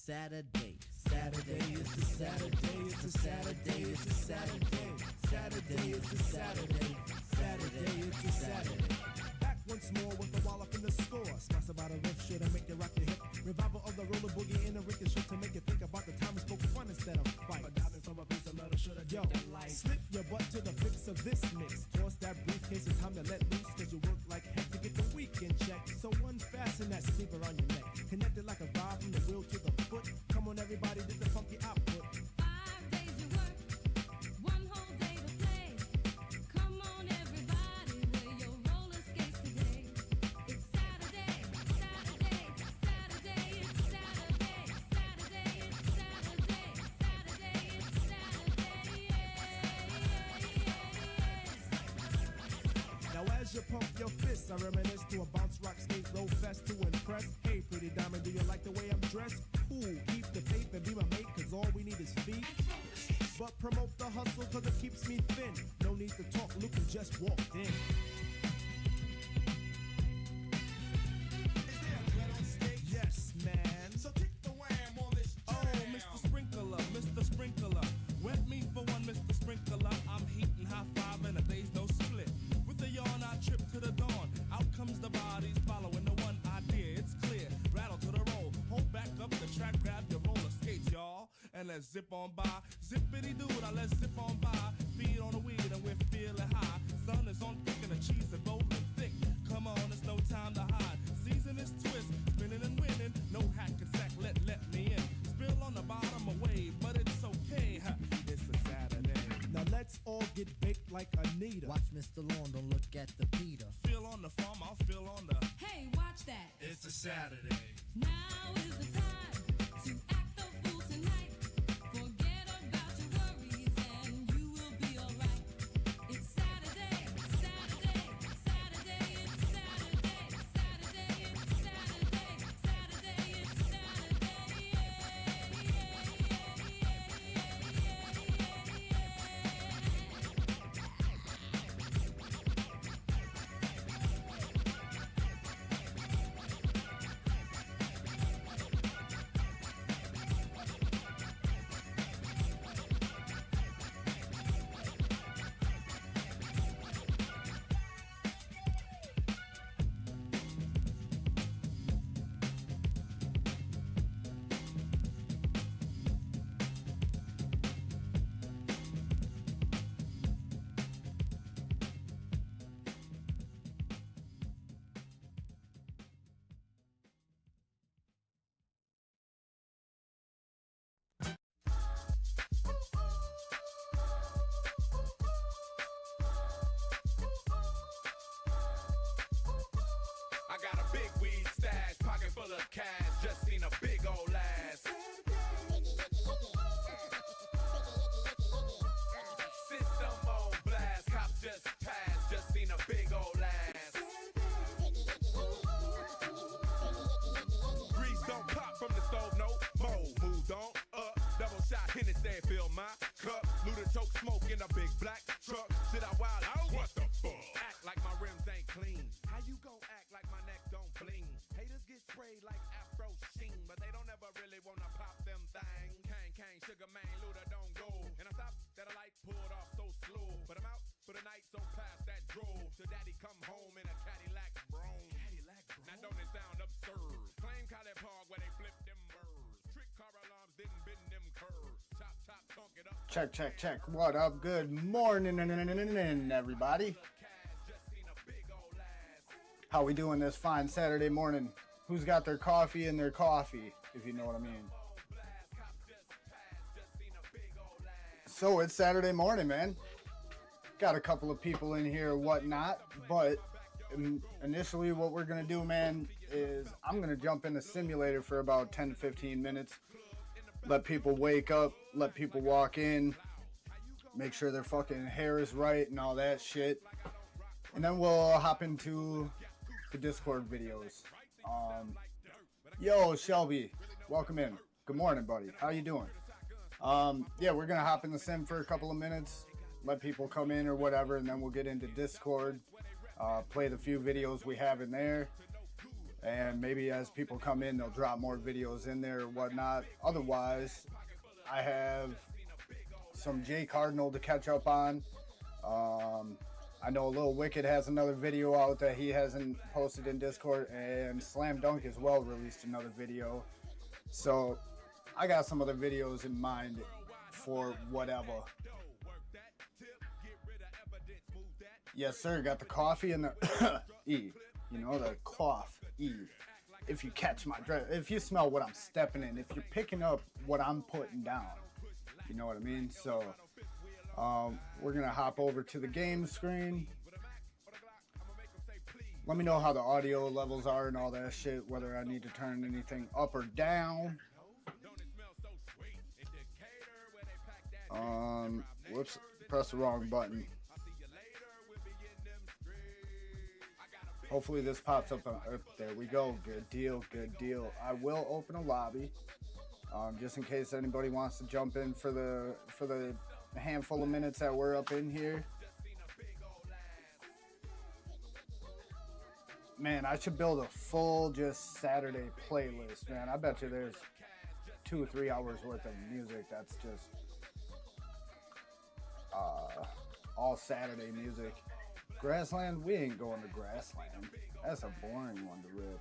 Saturday. Saturday, it's a Saturday, it's a Saturday, it's a Saturday. Saturday, it's a Saturday. Saturday, it's a Saturday. Back once more with the wallop in the score. Smash about a riff shit and make you rock your hip. Revival of the roller boogie in a ricochet to make you think about the time we spoke fun instead of fight. But diving from a piece of metal should have done light. Slip your butt to the fix of this mix. Toss that briefcase, it's time to let loose. Cause you work like heck to get the weekend check. So unfasten that sleeper on your neck. Connected like a vibe from the wheel to the foot. Come on everybody, did the funky output. 5 days you work, 1 whole day to play. Come on everybody, wear your roller skates today. It's Saturday, Saturday, Saturday, it's Saturday, Saturday, it's Saturday, Saturday, it's Saturday, Now as you pump your fists, I reminisce to a bounce rock skate roll fest to impress. Hey pretty diamond, do you like the way I'm dressed? Cool, keep the faith and be my mate, cause all we need is feet. But promote the hustle cause it keeps me thin. No need to talk, look who just walked in. Is there a dread on stage? Yes, man. So kick the wham on this jam. Oh, Mr. Sprinkler, Mr. Sprinkler. Wet me for one, Mr. Sprinkler. I'm heating high five and a day's no split. With a yawn, I trip to the dawn. Out comes the bodies following the one idea. It's clear, rattle to the roll. Hold back up the track, grab your roller skates, y'all. And let's zip on by. Zippity-doo, now let's zip on by. Feed on the weed and we're feeling high. Sun is on thick and the cheese is rolling thick. Come on, it's no time to hide. Season is twist, spinning and winning. No hack and sack, let me in. Spill on the bottom away, but it's okay. Ha, it's a Saturday. Now let's all get baked like Anita. Watch Mr. Lawn, don't look at the Peter. Feel on the farm, I'll feel on the. Hey, watch that. It's a Saturday. Now is the time to act the fool tonight. Forget about your worries and you will be alright. It's Saturday, Saturday, Saturday, it's Saturday, Saturday, it's Saturday, Saturday, it's Saturday, I got a big weed stash, pocket full of cash, just seen a big old ass. System on blast, cops just passed, just seen a big old ass. Grease don't pop from the stove, no more. Moved on, double shot, Hennessy, fill my cup. Luda choke smoke in a big black truck. Sit out wild out, what the fuck? Act like my rims ain't clean. How you gon' act like my neck don't bling? Haters get sprayed like Afro Sheen, but they don't ever really wanna pop them thang. Kang, Sugar Man, Luda don't go. And I stopped that a light pulled off so slow. But I'm out for the night, so past that drove. Till daddy come home in a Cadillac Brougham. Now don't it sound absurd? Claim College Park where they flip them birds. Trick car alarms didn't bend them curves. Chop, tonk it up. Check, check, check. What up? Good morning, everybody. How we doing this fine Saturday morning? Who's got their coffee in their coffee, if you know what I mean? So it's Saturday morning, man. Got a couple of people in here or whatnot, but initially what we're going to do, man, is I'm going to jump in the simulator for about 10 to 15 minutes. Let people wake up, let people walk in, make sure their fucking hair is right and all that shit. And then we'll hop into the Discord videos. Yo, Shelby, welcome in. Good morning, buddy. How you doing? Yeah, we're gonna hop in the sim for a couple of minutes, let people come in or whatever, and then we'll get into Discord, play the few videos we have in there, And maybe as people come in, they'll drop more videos in there or whatnot. Otherwise, I have some Jay Cardinal to catch up on. I know Lil Wicked has another video out that he hasn't posted in Discord, and Slam Dunk as well released another video. So I got some other videos in mind for whatever. Yes, sir. Got the coffee and the E. You know, the cough E. If you catch my dress, if you smell what I'm stepping in, if you're picking up what I'm putting down, you know what I mean? So we're gonna hop over to the game screen. Let me know how the audio levels are and all that shit, whether I need to turn anything up or down. Whoops, press the wrong button. Hopefully this pops up. There we go. Good deal, good deal. I will open a lobby, just in case anybody wants to jump in for the handful of minutes that we're up in here. Man, I should build a full just Saturday playlist, man. I bet you there's 2 or 3 hours worth of music that's just all Saturday music. Grassland, we ain't going to Grassland. That's a boring one to rip.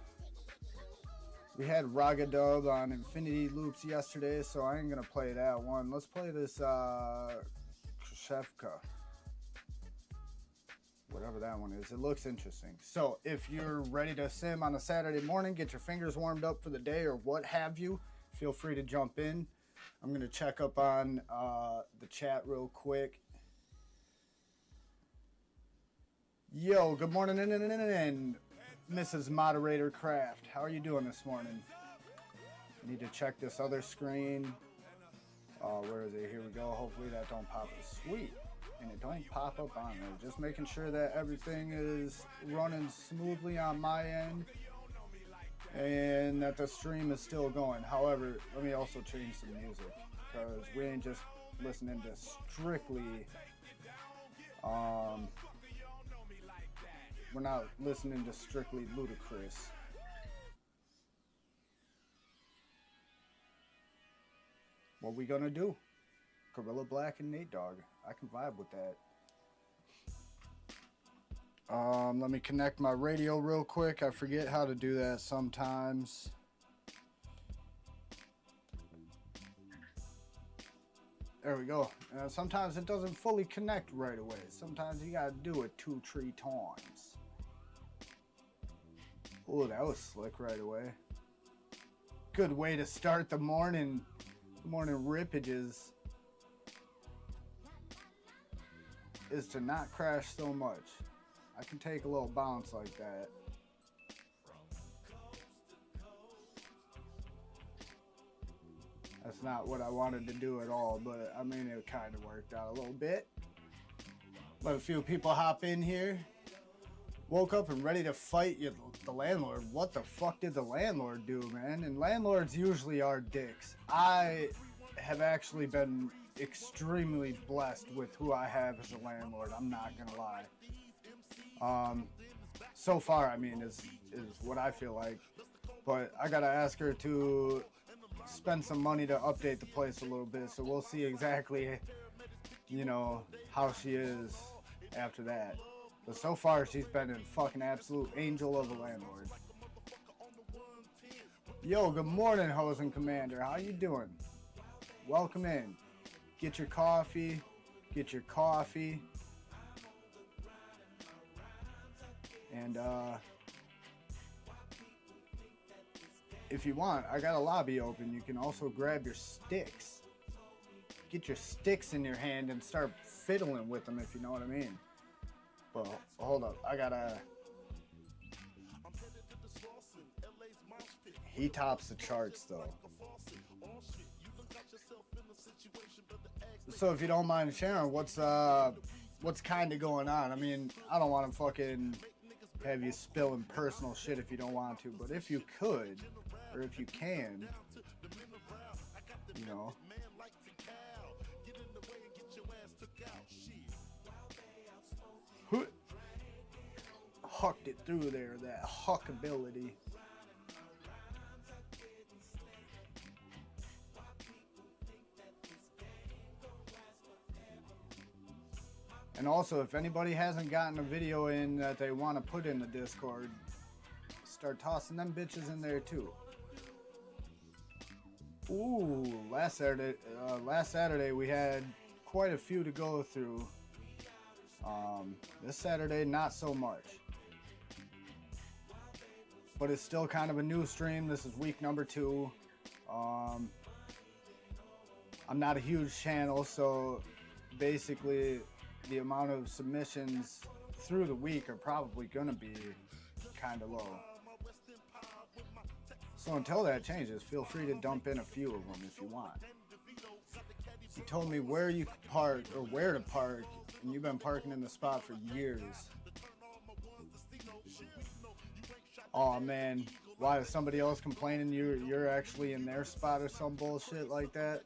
We had Raga Dub on Infinity Loops yesterday, so I ain't gonna play that one. Let's play this Krzyzewka. Whatever that one is. It looks interesting. So if you're ready to sim on a Saturday morning, get your fingers warmed up for the day or what have you, feel free to jump in. I'm gonna check up on the chat real quick. Yo, good morning, Mrs. Moderator Craft. How are you doing this morning? I need to check this other screen. Where is it? Here we go. Hopefully that don't pop up. Sweet. And it don't pop up on there. Just making sure that everything is running smoothly on my end and that the stream is still going. However, let me also change some music because we ain't just listening to strictly we're not listening to strictly Ludacris. What we gonna do? Gorilla Black and Nate Dogg. I can vibe with that. Let me connect my radio real quick. I forget how to do that sometimes. There we go. Sometimes it doesn't fully connect right away. Sometimes you gotta do it 2-3 times. Oh, that was slick right away. Good way to start the morning rippages is to not crash so much. I can take a little bounce like that. That's not what I wanted to do at all, but I mean, it kind of worked out a little bit. Let a few people hop in here. Woke up and ready to fight the landlord. What the fuck did the landlord do, man? And landlords usually are dicks. I have actually been extremely blessed with who I have as a landlord. I'm not gonna lie. So far, I mean, is what I feel like. But I gotta ask her to spend some money to update the place a little bit. So we'll see exactly, you know, how she is after that. But so far, she's been a fucking absolute angel of a landlord. Yo, good morning, Hosen Commander. How you doing? Welcome in. Get your coffee. Get your coffee. And, if you want, I got a lobby open. You can also grab your sticks. Get your sticks in your hand and start fiddling with them, if you know what I mean. Well, hold up. I gotta... He tops the charts, though. So if you don't mind sharing, what's kind of going on? I mean, I don't want to fucking have you spilling personal shit if you don't want to, but if you could, or if you can, you know. Hucked it through there, that huck ability. And also, if anybody hasn't gotten a video in that they want to put in the Discord, start tossing them bitches in there too. Ooh, last Saturday we had quite a few to go through. This Saturday, not so much. But it's still kind of a new stream. This is week number 2. I'm not a huge channel, so basically the amount of submissions through the week are probably gonna be kind of low. So until that changes, feel free to dump in a few of them if you want. You told me where you could park or where to park, and you've been parking in the spot for years. Oh man, why is somebody else complaining you're actually in their spot or some bullshit like that?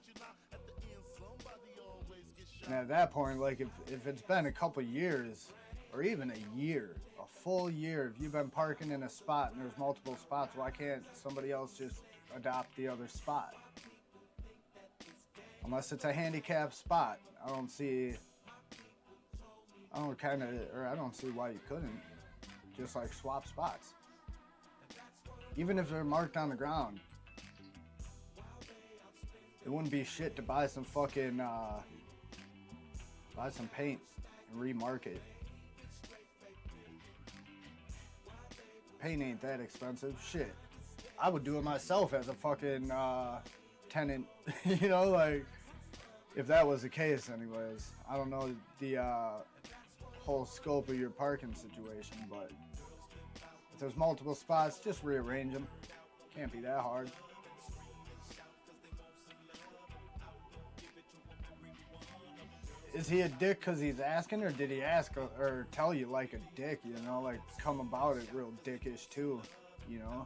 And at that point, like if it's been a couple years or even a year, a full year, if you've been parking in a spot and there's multiple spots, why can't somebody else just adopt the other spot? Unless it's a handicapped spot, I don't see why you couldn't just like swap spots. Even if they're marked on the ground, it wouldn't be shit to buy some fucking buy some paint and remark it. Paint ain't that expensive. Shit, I would do it myself as a fucking tenant. You know, like if that was the case. Anyways, I don't know the whole scope of your parking situation, but if there's multiple spots, just rearrange them. Can't be that hard. Is he a dick because he's asking, or did he ask or tell you like a dick, you know, like come about it real dickish too, you know?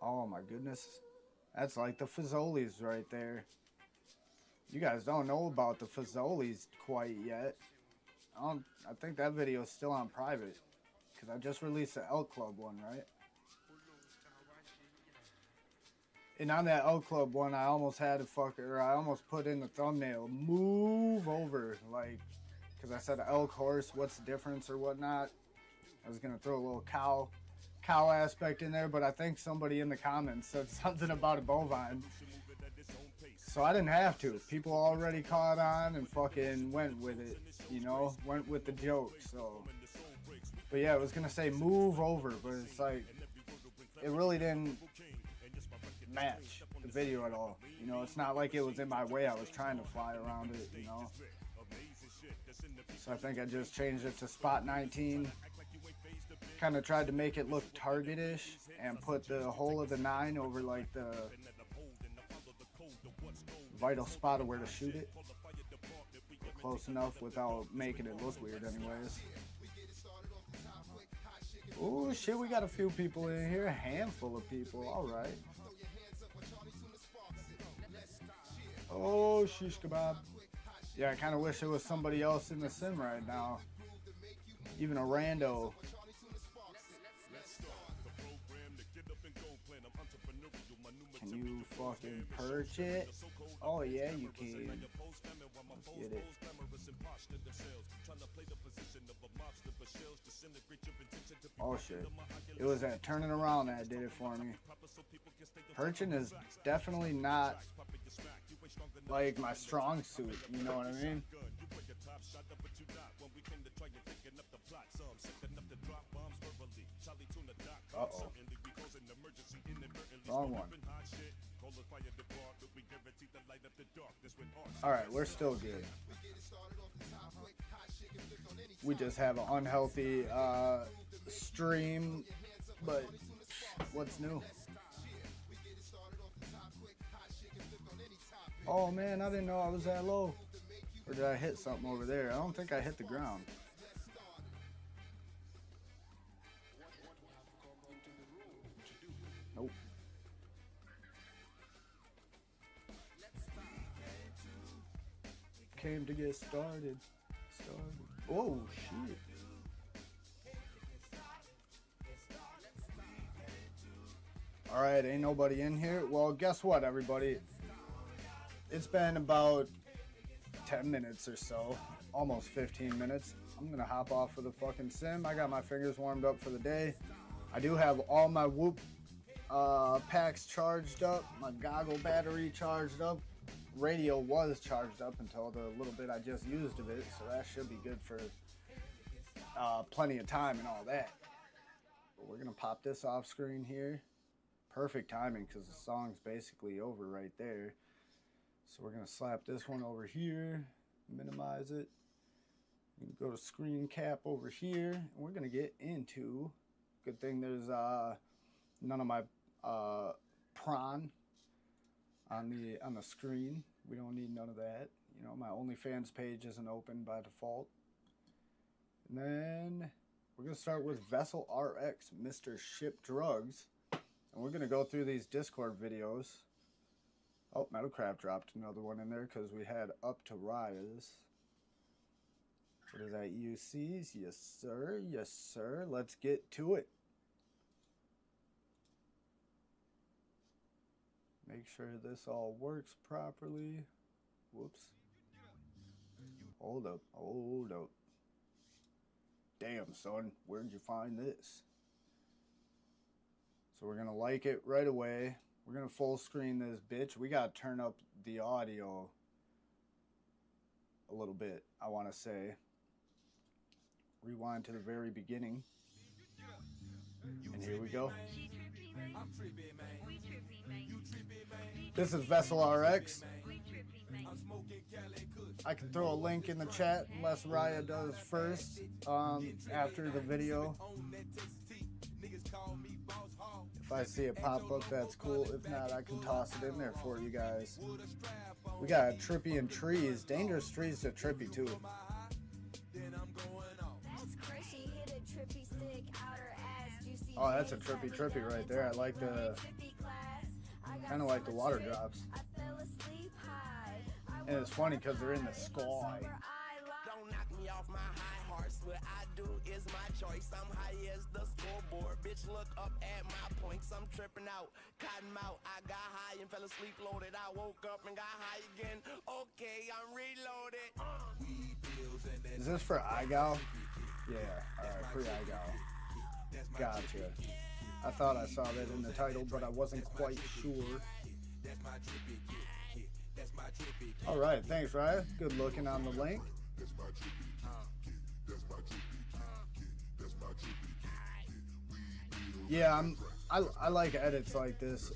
Oh my goodness. That's like the Fazoli's right there. You guys don't know about the Fazoli's quite yet. I think that video is still on private because I just released the Elk Club one, right? And on that Elk Club one, I almost had to I almost put in the thumbnail, move over, like, because I said elk, horse, what's the difference or whatnot. I was going to throw a little cow aspect in there, but I think somebody in the comments said something about a bovine. So I didn't have to. People already caught on and fucking went with it, you know, went with the joke, so. But yeah, I was going to say move over, but it's like, it really didn't match the video at all. You know, it's not like it was in my way. I was trying to fly around it, you know. So I think I just changed it to spot 19. Kind of tried to make it look target-ish and put the whole of the 9 over like the vital spot of where to shoot it. Close enough without making it look weird anyways. Oh shit, we got a few people in here. A handful of people. Alright. Oh, shish kebab. Yeah, I kind of wish there was somebody else in the sim right now. Even a rando. Can you fucking perch it? Oh yeah, you can. Let's get it. Oh shit. It was that turning around that did it for me. Perching is definitely not like my strong suit, you know what I mean? Uh-oh. Wrong one. Alright, we're still good. We just have an unhealthy stream, but what's new? Oh man, I didn't know I was that low. Or did I hit something over there? I don't think I hit the ground. Nope. Came to get started. Oh shit. Alright, ain't nobody in here. Well, guess what, everybody? it's been about 10 minutes or so, almost 15 minutes. I'm gonna hop off of the fucking sim. I got my fingers warmed up for the day. I do have all my Whoop packs charged up, my goggle battery charged up. Radio was charged up until the little bit I just used of it, so that should be good for plenty of time and all that. But we're gonna pop this off screen here. Perfect timing because the song's basically over right there. So we're gonna slap this one over here, minimize it. You can go to screen cap over here, and we're gonna get into. Good thing there's none of my prawn on the screen. We don't need none of that. You know, my OnlyFans page isn't open by default. And then we're gonna start with Vessel RX, Mr. Ship Drugs, and we're gonna go through these Discord videos. Oh, Metalcraft dropped another one in there because we had Up to Rise. What is that, UCs? Yes, sir. Yes, sir. Let's get to it. Make sure this all works properly. Whoops. Hold up. Hold up. Damn, son. Where'd you find this? So we're going to like it right away. We're going to full screen this bitch. We got to turn up the audio a little bit, I want to say. Rewind to the very beginning. And here we go. This is Vessel RX. I can throw a link in the chat unless Raya does first after the video. If I see it pop up, that's cool. If not, I can toss it in there for you guys. We got Trippy and Trees. Dangerous Trees to Trippy too. Oh, that's a trippy right there. I like the kind of like the water drops. And it's funny because they're in the sky. Don't knock me off my high horse. What I do is my choice. I'm high as the scoreboard. Bitch, look up at my points. I'm tripping out, cotton mouth. I got high and fell asleep loaded. I woke up and got high again. Okay, I'm reloaded. Is this for iGal? Yeah, alright, free iGal. Gotcha. I thought I saw that in the title, but I wasn't quite sure. Alright, thanks, Raya. Good looking on the link. Yeah, I like edits like this.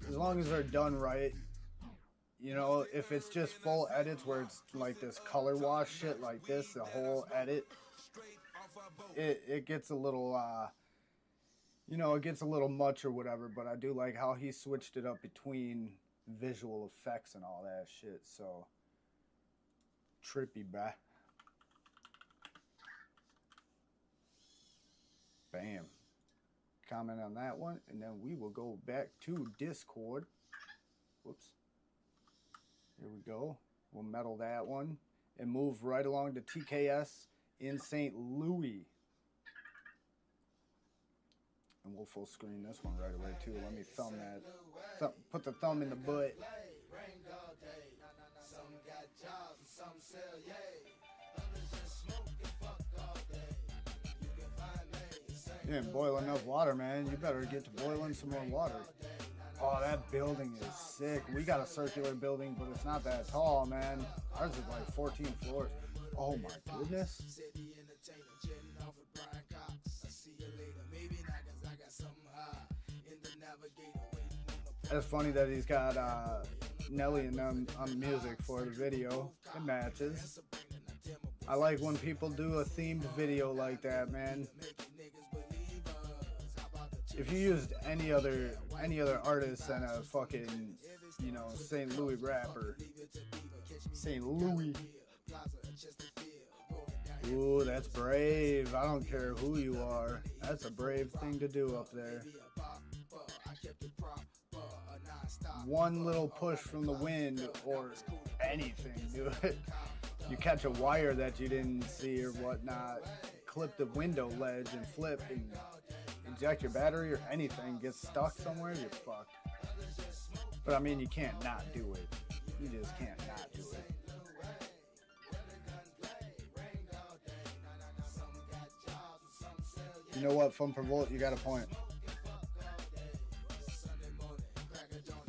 As long as they're done right. You know, if it's just full edits where it's like this color wash shit like this, the whole edit, it gets a little, you know, it gets a little much or whatever, but I do like how he switched it up between visual effects and all that shit, so trippy, bruh. Bam. Comment on that one, and then we will go back to Discord. Whoops. Here we go. We'll metal that one and move right along to TKS in St. Louis. And we'll full screen this one right away too. Let me thumb that. Put the thumb in the butt. You didn't boil enough water, man. You better get to boiling some more water. Oh, that building is sick. We got a circular building, but it's not that tall, man. Ours is like 14 floors. Oh my goodness. It's funny that he's got Nelly and them on music for the video. It matches. I like when people do a themed video like that, man. If you used any other artist than a fucking, you know, St. Louis rapper. St. Louis. Ooh, that's brave. I don't care who you are. That's a brave thing to do up there. One little push from the wind or anything, dude. You catch a wire that you didn't see or whatnot, clip the window ledge and flip and inject your battery or anything, get stuck somewhere, you're fucked. But I mean, you can't not do it. You just can't not do it. You know what, Fun Per Volt, you got a point.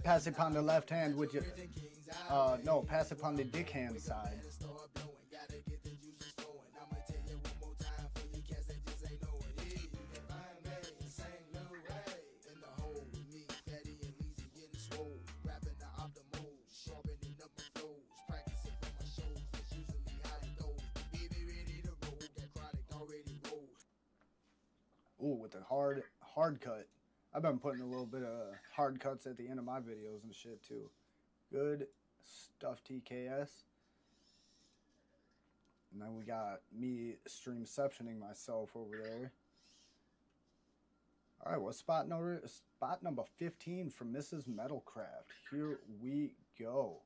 Pass it on the left hand with your, no, pass it on the dick hand side. Ooh, with the hard cut. I've been putting a little bit of hard cuts at the end of my videos and shit too. Good stuff, TKS. And then we got me streamceptioning myself over there. All right, what's spot number 15 from Mrs. Metalcraft? Here we go.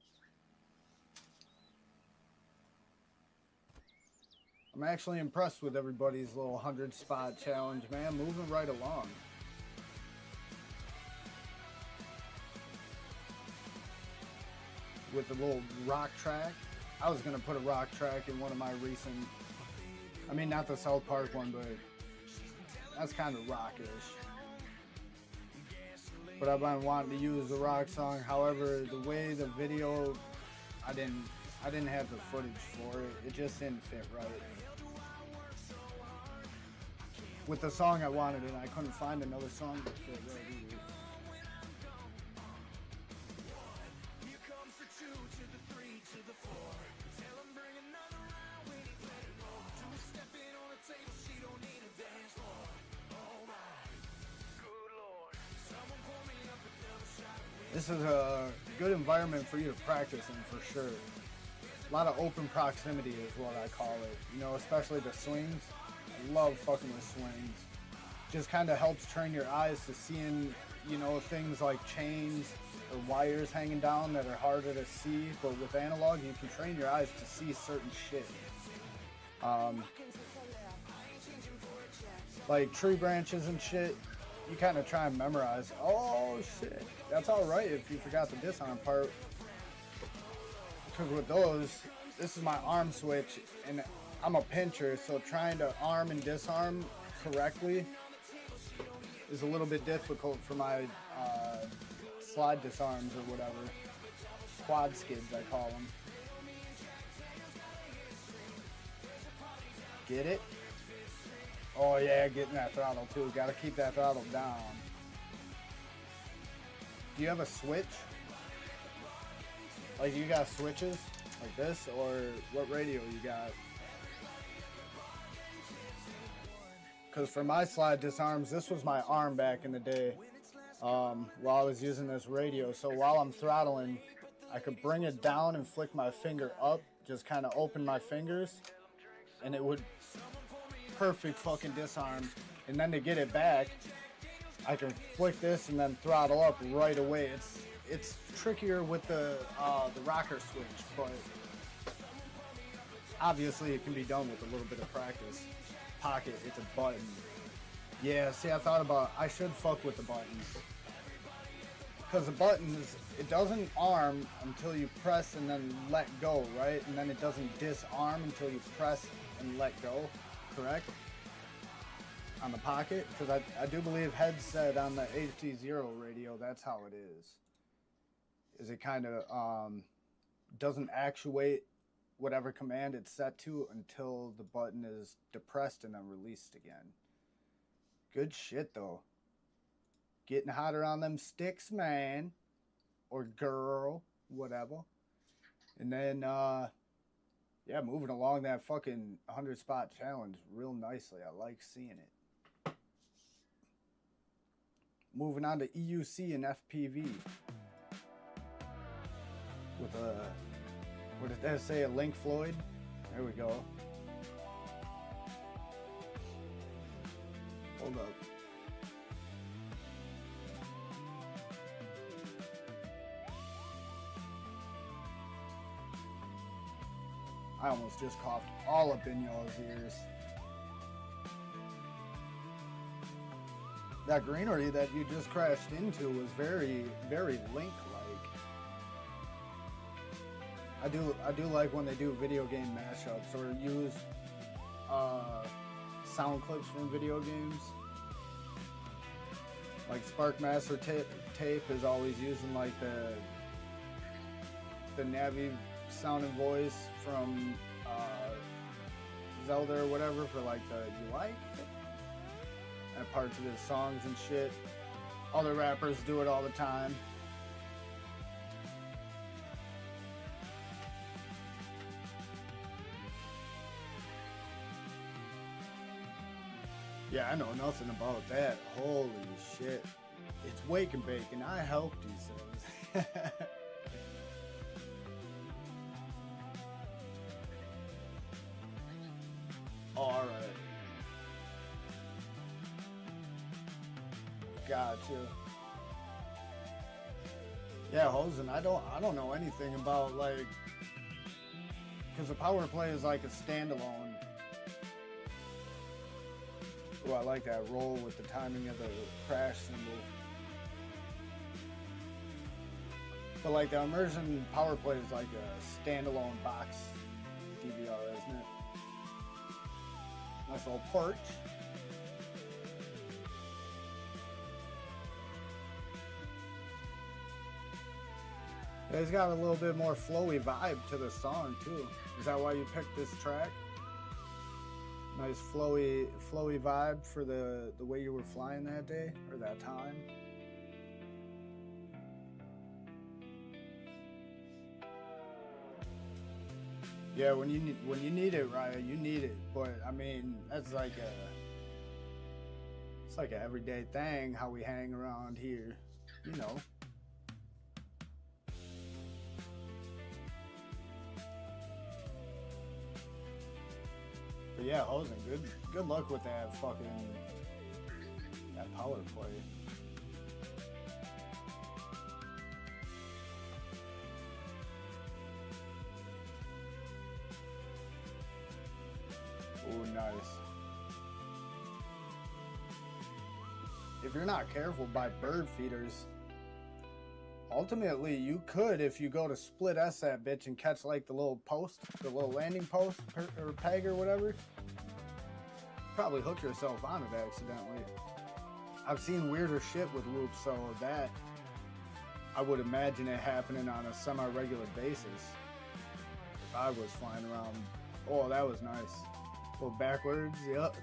I'm actually impressed with everybody's little 100 spot challenge, man. Moving right along. With a little rock track. I was gonna put a rock track in one of my recent, I mean, not the South Park one, but that's kind of rockish. But I've been wanting to use the rock song. However, the way the video, I didn't have the footage for it. It just didn't fit right. With the song I wanted, and I couldn't find another song that fit right either. This is a good environment for you to practice in, for sure. A lot of open proximity is what I call it. You know, especially the swings. I love fucking with swings. Just kind of helps train your eyes to seeing, you know, things like chains or wires hanging down that are harder to see. But with analog, you can train your eyes to see certain shit. Like tree branches and shit. You kind of try and memorize. Oh shit, that's all right if you forgot the disarm part. Because with those, this is my arm switch, and I'm a pincher, so trying to arm and disarm correctly is a little bit difficult for my slide disarms or whatever. Quad skids, I call them. Get it? Oh yeah, getting that throttle too. Gotta keep that throttle down. Do you have a switch? Like you got switches like this, or what radio you got? Because for my slide disarms, this was my arm back in the day while I was using this radio. So while I'm throttling, I could bring it down and flick my finger up, just kind of open my fingers, and it would perfect fucking disarm. And then to get it back, I can flick this and then throttle up right away. It's trickier with the rocker switch, but obviously it can be done with a little bit of practice. Pocket, it's a button. Yeah, see, I thought about, I should fuck with the buttons. Because the buttons, it doesn't arm until you press and then let go, right? And then it doesn't disarm until you press and let go, correct? On the pocket? Because I do believe Head said on the HD0 radio, that's how it is it kind of doesn't actuate whatever command it's set to until the button is depressed and then released again. Good shit though. Getting hotter on them sticks, man. Or girl, whatever. And then, yeah, moving along that fucking 100 spot challenge real nicely. I like seeing it. Moving on to EUC and FPV. With a, what did that say, a Link Floyd? There we go. Hold up. I almost just coughed all up in y'all's ears. That greenery that you just crashed into was very, very Link-like. I do like when they do video game mashups or use sound clips from video games. Like Sparkmaster Tape is always using like the Navi sound and voice from Zelda or whatever for like the "You Like It?" and parts of his songs and shit. Other rappers do it all the time. Yeah, I know nothing about that. Holy shit. It's wake and bake and I helped, he says. Alright. Gotcha. Yeah, Hosen, I don't know anything about like, because the power play is like a standalone. Oh, I like that roll with the timing of the crash symbol. But like the immersion power play is like a standalone box DVR, isn't it? Nice little porch. It's got a little bit more flowy vibe to the song too. Is that why you picked this track? Nice flowy vibe for the way you were flying that day or that time. Yeah, when you need it, Raya, you need it. But I mean, that's like it's like an everyday thing how we hang around here, you know. But yeah, Hosen, good luck with that power play. Oh, nice. If you're not careful by bird feeders, ultimately you could, if you go to split S that bitch and catch like the little post, the little landing post or peg or whatever, probably hook yourself on it accidentally. I've seen weirder shit with loops, so that I would imagine it happening on a semi-regular basis. If I was flying around, oh, that was nice. Go backwards, yep.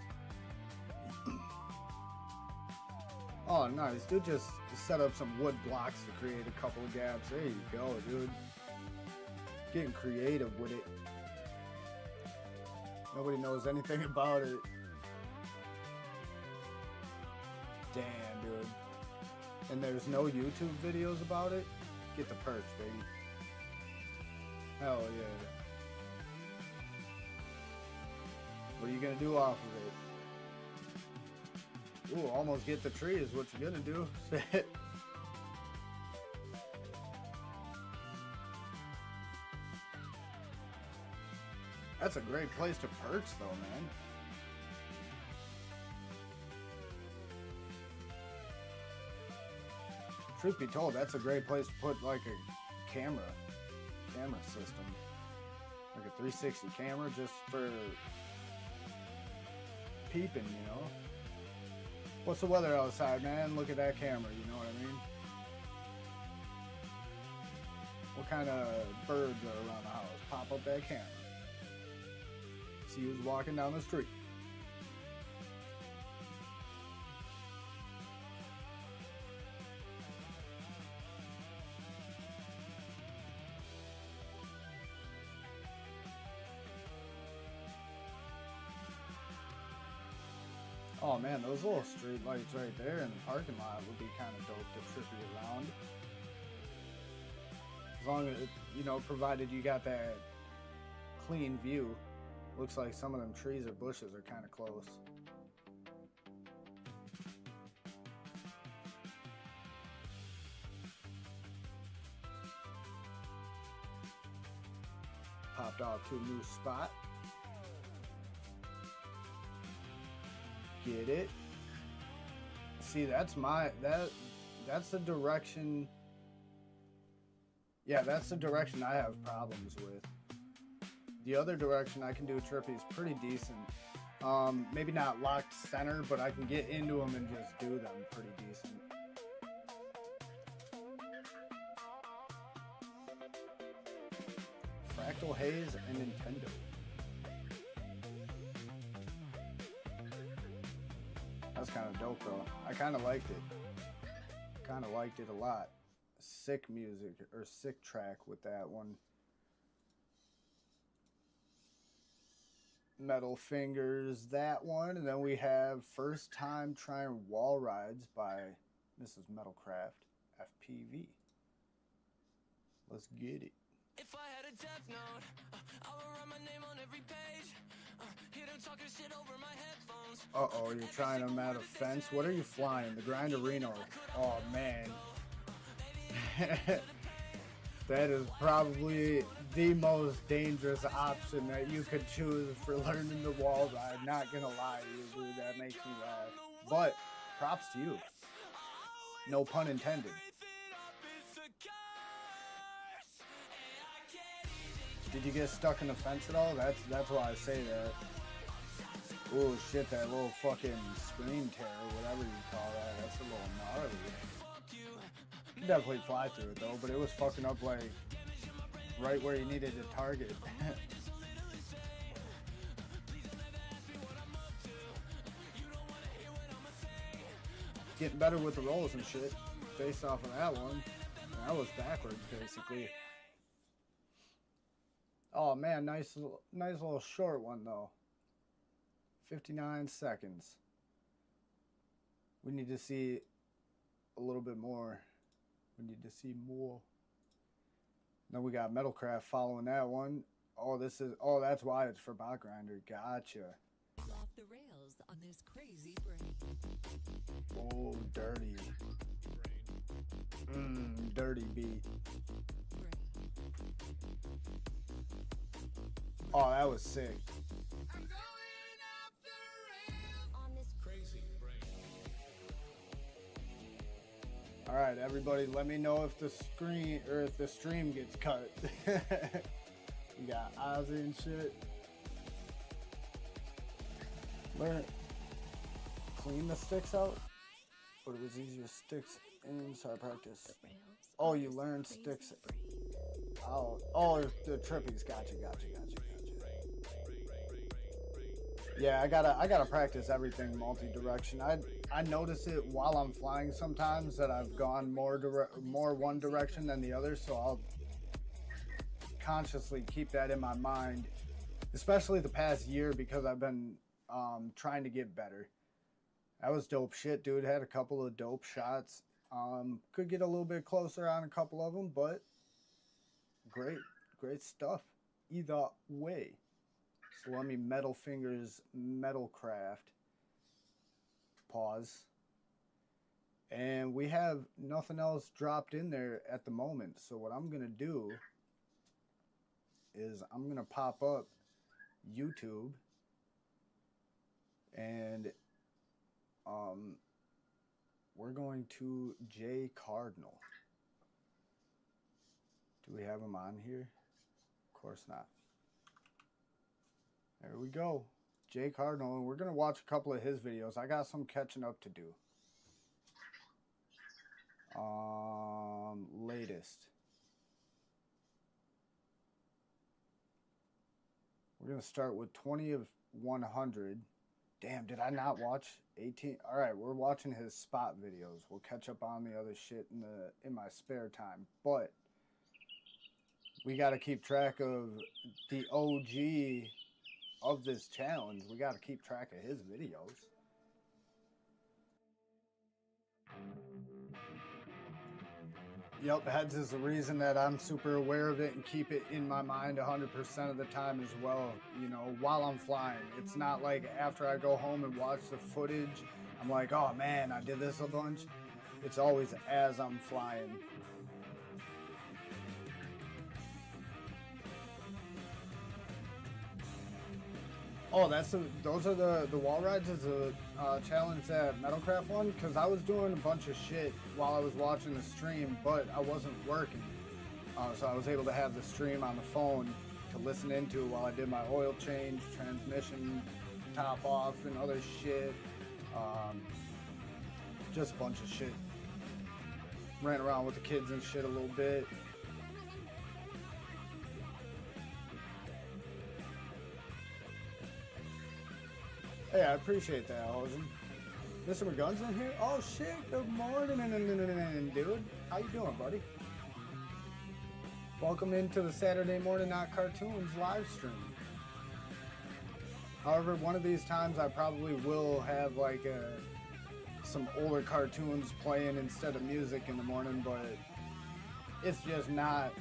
Oh, nice. Dude just set up some wood blocks to create a couple of gaps. There you go, dude. Getting creative with it. Nobody knows anything about it. Damn, dude. And there's no YouTube videos about it? Get the perch, baby. Hell yeah. What are you gonna do off of it? Ooh, almost get the tree is what you're gonna do. That's a great place to perch though, man. Truth be told, that's a great place to put like a camera system. Like a 360 camera just for peeping, you know? What's the weather outside, man? Look at that camera, you know what I mean? What kind of birds are around the house? Pop up that camera. See who's walking down the street. Oh man, those little street lights right there in the parking lot would be kind of dope to trip you around. As long as, you know, provided you got that clean view. Looks like some of them trees or bushes are kind of close. Popped off to a new spot. Get it? See, that's the direction Yeah, that's the direction I have problems with. The other direction I can do trippy is pretty decent. Maybe not locked center, but I can get into them and just do them pretty decent. Fractal Haze and Nintendo. That's kind of dope though. I kind of liked it. Kind of liked it a lot. Sick music or sick track with that one. Metal Fingers, that one. And then we have First Time Trying Wall Rides by Mrs. Metalcraft FPV. Let's get it. If I had a death note, I would write my name on every page. Hear them talking shit over my headphones. Uh-oh, you're trying them at a fence? What are you flying? The Grinderino. Oh, man. That is probably the most dangerous option that you could choose for learning the wall ride. Not gonna lie to you, dude. That makes me laugh. But, props to you. No pun intended. Did you get stuck in the fence at all? That's why I say that. Oh shit, that little fucking screen tear, whatever you call that. That's a little gnarly. You can definitely fly through it though, but it was fucking up like right where you needed to target. Getting better with the rolls and shit based off of that one. That was backwards basically. Oh man, nice little short one though. 59 seconds. We need to see a little bit more. We need to see more. Then we got Metalcraft following that one. Oh, that's why it's for Bot Grinder. Gotcha. Off the rails on this crazy break. Oh, dirty. Dirty beat. Oh, that was sick. All right, everybody, let me know if the screen or if the stream gets cut. We got Ozzy and shit. Learn clean the sticks out, but it was easier sticks inside practice. Oh, you learned sticks out. Oh, the trippies. Gotcha. Yeah, I gotta practice everything multi-direction. I notice it while I'm flying sometimes that I've gone more one direction than the other, so I'll consciously keep that in my mind, especially the past year because I've been trying to get better. That was dope shit, dude. Had a couple of dope shots. Could get a little bit closer on a couple of them, but great stuff. Either way. So let me Metal Fingers Metalcraft. Pause. And we have nothing else dropped in there at the moment. So what I'm going to do is I'm going to pop up YouTube and we're going to J Cardinal. Do we have him on here? Of course not. There we go. J Cardinal, and we're going to watch a couple of his videos. I got some catching up to do. Latest. We're going to start with 20 of 100. Damn, did I not watch 18? All right, we're watching his spot videos. We'll catch up on the other shit in my spare time. But we got to keep track of the OG of this challenge. We got to keep track of his videos. Yep, heads is the reason that I'm super aware of it and keep it in my mind 100% of the time as well, you know, while I'm flying. It's not like after I go home and watch the footage, I'm like, oh man, I did this a bunch. It's always as I'm flying. Oh, those are the wall rides is a challenge that Metalcraft won, because I was doing a bunch of shit while I was watching the stream, but I wasn't working. So I was able to have the stream on the phone to listen into while I did my oil change, transmission top off, and other shit. Just a bunch of shit. Ran around with the kids and shit a little bit. Hey, I appreciate that, Hosen. Mr. McGunn's in here? Oh shit, good morning, dude. How you doing, buddy? Welcome into the Saturday Morning Not Cartoons live stream. However, one of these times I probably will have like some older cartoons playing instead of music in the morning, but it's just not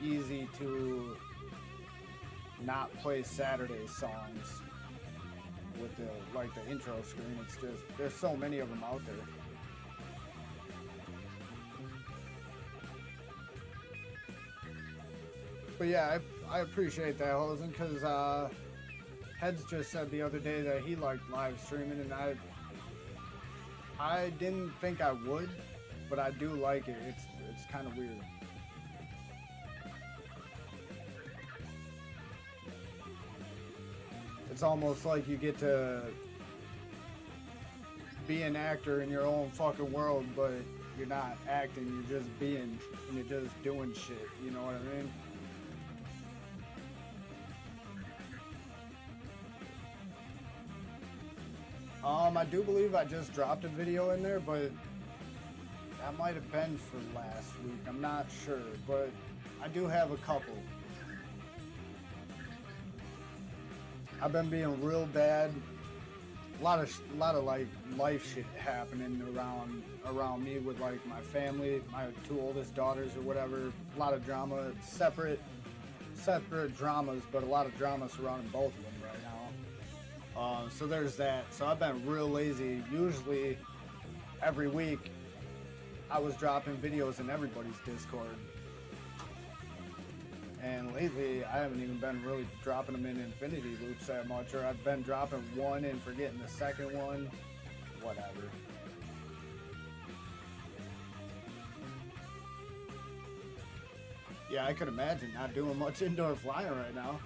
easy to not play Saturday songs with the intro screen. It's just, there's so many of them out there. But yeah, I appreciate that, Hosen, because Heads just said the other day that he liked live streaming, and I didn't think I would, but I do like it. It's kind of weird. It's almost like you get to be an actor in your own fucking world, but you're not acting, you're just being, and you're just doing shit, you know what I mean? I do believe I just dropped a video in there, but that might have been for last week. I'm not sure, but I do have a couple. I've been being real bad. A lot of like life shit happening around me with like my family, my two oldest daughters or whatever. A lot of drama, separate dramas, but a lot of drama surrounding both of them right now. So there's that. So I've been real lazy. Usually every week I was dropping videos in everybody's Discord. And lately I haven't even been really dropping them in Infinity Loops that much, or I've been dropping one and forgetting the second one. Whatever. Yeah, I could imagine not doing much indoor flying right now.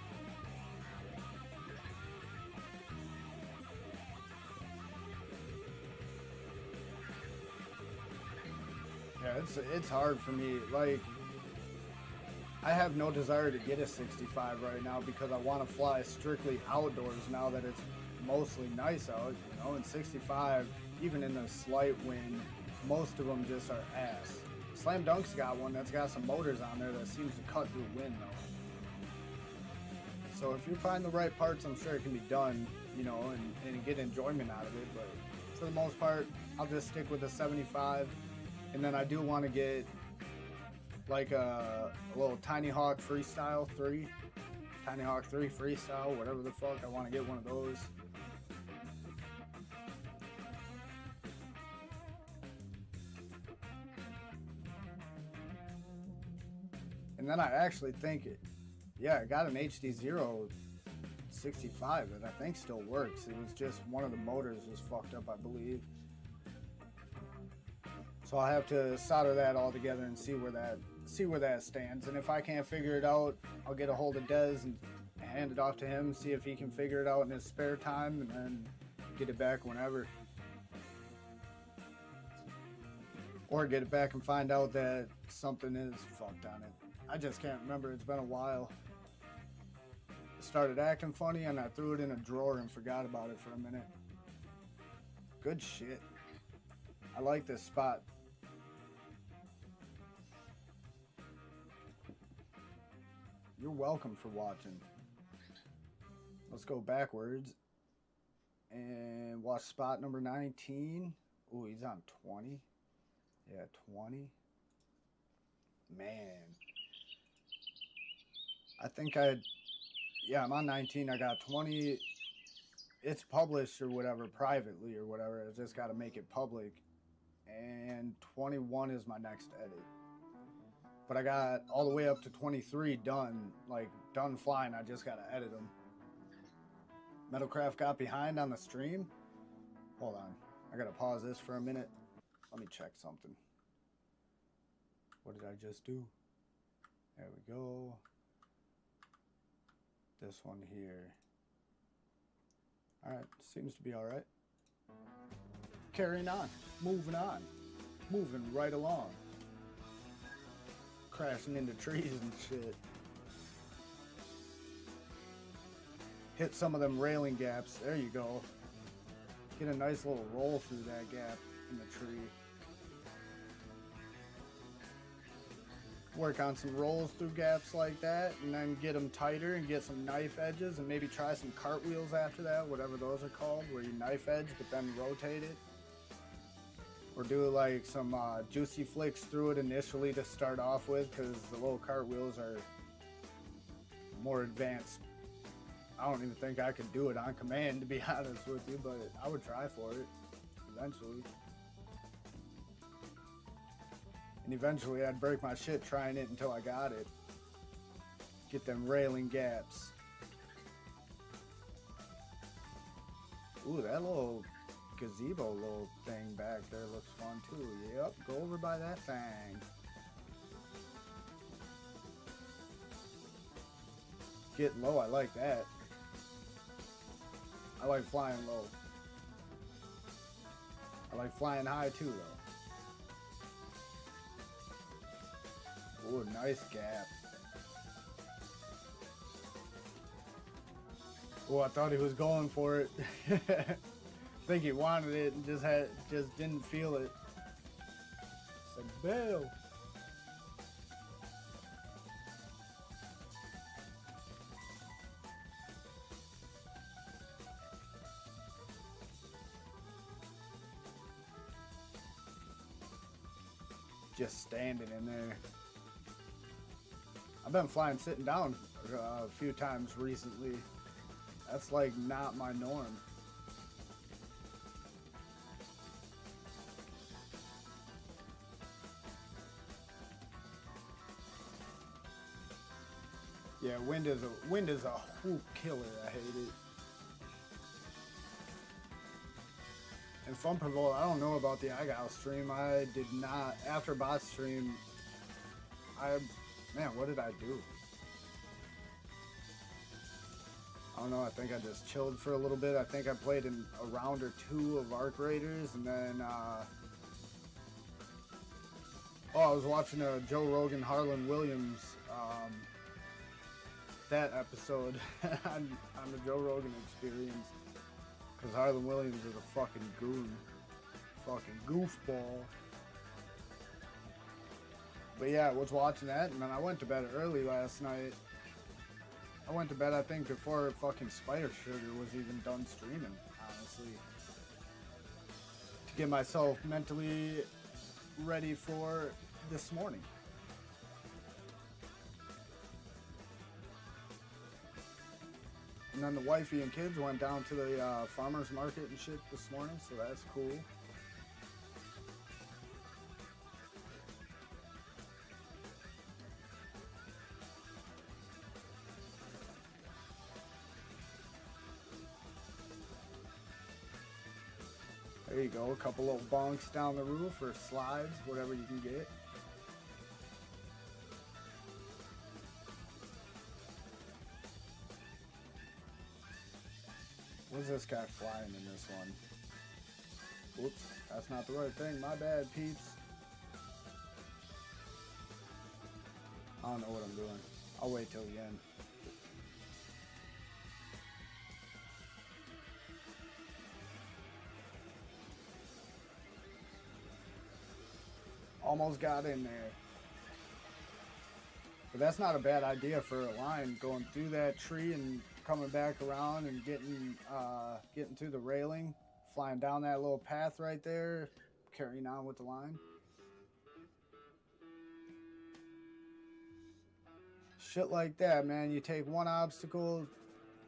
Yeah, it's hard for me. Like, I have no desire to get a 65 right now because I want to fly strictly outdoors now that it's mostly nice out, you know, and 65, even in the slight wind, most of them just are ass. Slam Dunk's got one that's got some motors on there that seems to cut through wind though. So if you find the right parts, I'm sure it can be done, you know, and get enjoyment out of it, but for the most part, I'll just stick with the 75. And then I do want to get like a little Tiny Hawk Freestyle 3. Tiny Hawk 3 Freestyle, whatever the fuck. I want to get one of those. And then I actually think I got an HD0 65 that I think still works. It was just one of the motors was fucked up, I believe. So I'll have to solder that all together and see where that stands. And if I can't figure it out, I'll get a hold of Dez and hand it off to him, see if he can figure it out in his spare time, and then get it back whenever. Or get it back and find out that something is fucked on it. I just can't remember. It's been a while. It started acting funny and I threw it in a drawer and forgot about it for a minute. Good shit. I like this spot. You're welcome for watching. Let's go backwards and watch spot number 19. Ooh, he's on 20. Yeah, 20. Man. I think I'm on 19. I got 20. It's published or whatever, privately or whatever. I just got to make it public. And 21 is my next edit. But I got all the way up to 23 done, like done flying. I just got to edit them. Metalcraft got behind on the stream. Hold on. I got to pause this for a minute. Let me check something. What did I just do? There we go. This one here. Alright, seems to be alright. Carrying on. Moving on. Moving right along. Crashing into trees and shit. Hit some of them railing gaps. There you go. Get a nice little roll through that gap in the tree. Work on some rolls through gaps like that, and then get them tighter and get some knife edges, and maybe try some cartwheels after that, whatever those are called, where you knife edge but then rotate it. Or do like some juicy flicks through it initially to start off with, because the little cartwheels are more advanced. I don't even think I could do it on command, to be honest with you, but I would try for it eventually. And eventually I'd break my shit trying it until I got it. Get them railing gaps. Ooh, that little gazebo little thing back there looks fun too. Yep, go over by that thing. Get low, I like that. I like flying low. I like flying high too though. Ooh, nice gap. Oh, I thought he was going for it. I think he wanted it and just didn't feel it. Said bail. Just standing in there. I've been flying sitting down a few times recently. That's like not my norm. Yeah, wind is a whoop killer. I hate it. And Fun Parole, I don't know about the iGal stream. I did not, after bot stream, man, what did I do? I don't know, I think I just chilled for a little bit. I think I played in a round or two of Arc Raiders, and then, I was watching a Joe Rogan, Harlan Williams, that episode on the Joe Rogan Experience. Because Harlan Williams is a fucking goon. Fucking goofball. But yeah, I was watching that, and then I went to bed early last night. I went to bed, I think, before fucking Spider Sugar was even done streaming, honestly. To get myself mentally ready for this morning. And then the wifey and kids went down to the farmer's market and shit this morning, so that's cool. There you go, a couple little bunks down the roof or slides, whatever you can get. What's this guy flying in this one? Oops, that's not the right thing. My bad, peeps. I don't know what I'm doing. I'll wait till the end. Almost got in there. But that's not a bad idea for a line, going through that tree and coming back around and getting through the railing, flying down that little path right there, carrying on with the line. Shit like that, man. You take one obstacle,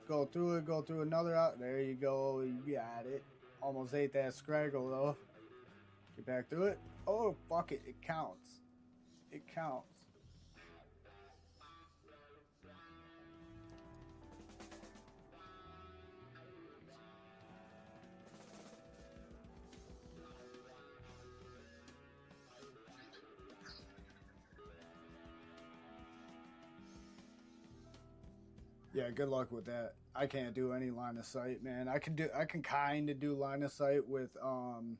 go through another. There you go. You got it. Almost ate that scraggle, though. Get back through it. Oh, fuck it. It counts. It counts. Yeah, good luck with that. I can't do any line of sight, man. I can kind of do line of sight with oh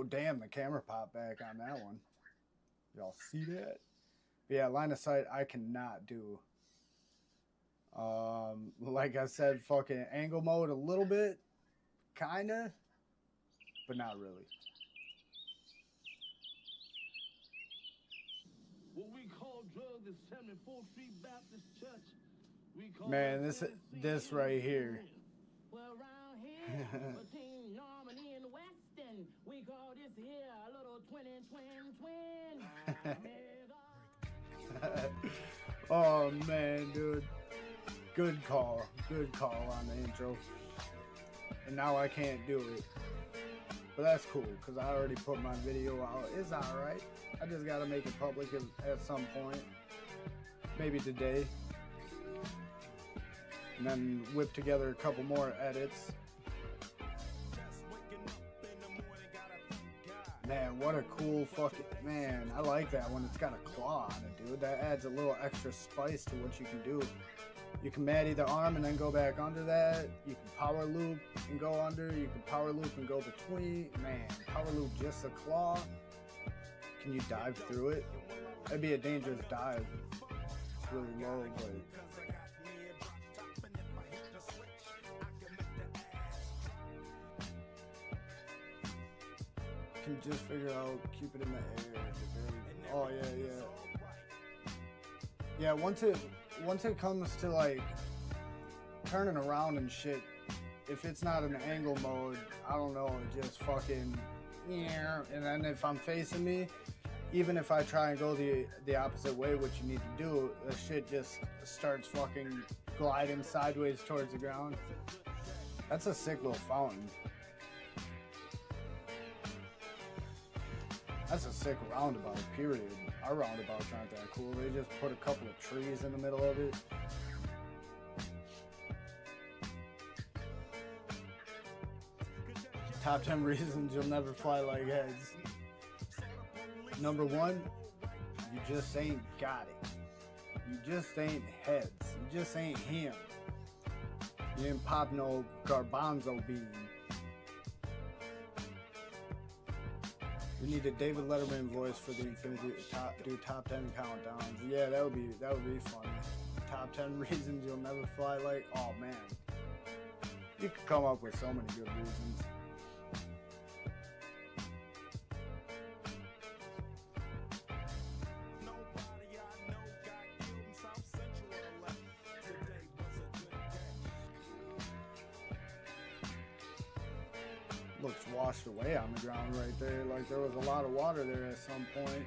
damn, the camera popped back on that one. Y'all see that? Yeah, line of sight I cannot do. Like I said, fucking angle mode a little bit, kinda, but not really. What we call drugs is 74th Street Baptist Church. We call Man, it this right here. Well, around here, between Normandy and Weston, we call this here a little twin. Oh man, dude. Good call on the intro. And now I can't do it. But that's cool, because I already put my video out. It's alright. I just gotta make it public at some point. Maybe today. And then whip together a couple more edits. Man, what a cool fucking... Man, I like that when it's got a claw on it, dude. That adds a little extra spice to what you can do. You can Matty the arm and then go back under that. You can power loop and go under. You can power loop and go between. Man, power loop just a claw. Can you dive through it? That'd be a dangerous dive. It's really low, but... Can you just figure out, keep it in the air. Oh, yeah. Yeah, once it comes to, like, turning around and shit, if it's not an angle mode, I don't know, it just fucking... And then if I'm facing me, even if I try and go the opposite way, what you need to do, the shit just starts fucking gliding sideways towards the ground. That's a sick little fountain. That's a sick roundabout, period. Our roundabouts aren't that cool. They just put a couple of trees in the middle of it. Top 10 reasons you'll never fly like heads. Number 1, you just ain't got it. You just ain't heads. You just ain't him. You didn't pop no garbanzo bean. We need a David Letterman voice for the Infinity top 10 countdowns. Yeah, that would be funny. Top 10 reasons you'll never fly like. Oh man, you could come up with so many good reasons. Looks washed away on the ground right there, like there was a lot of water there at some point.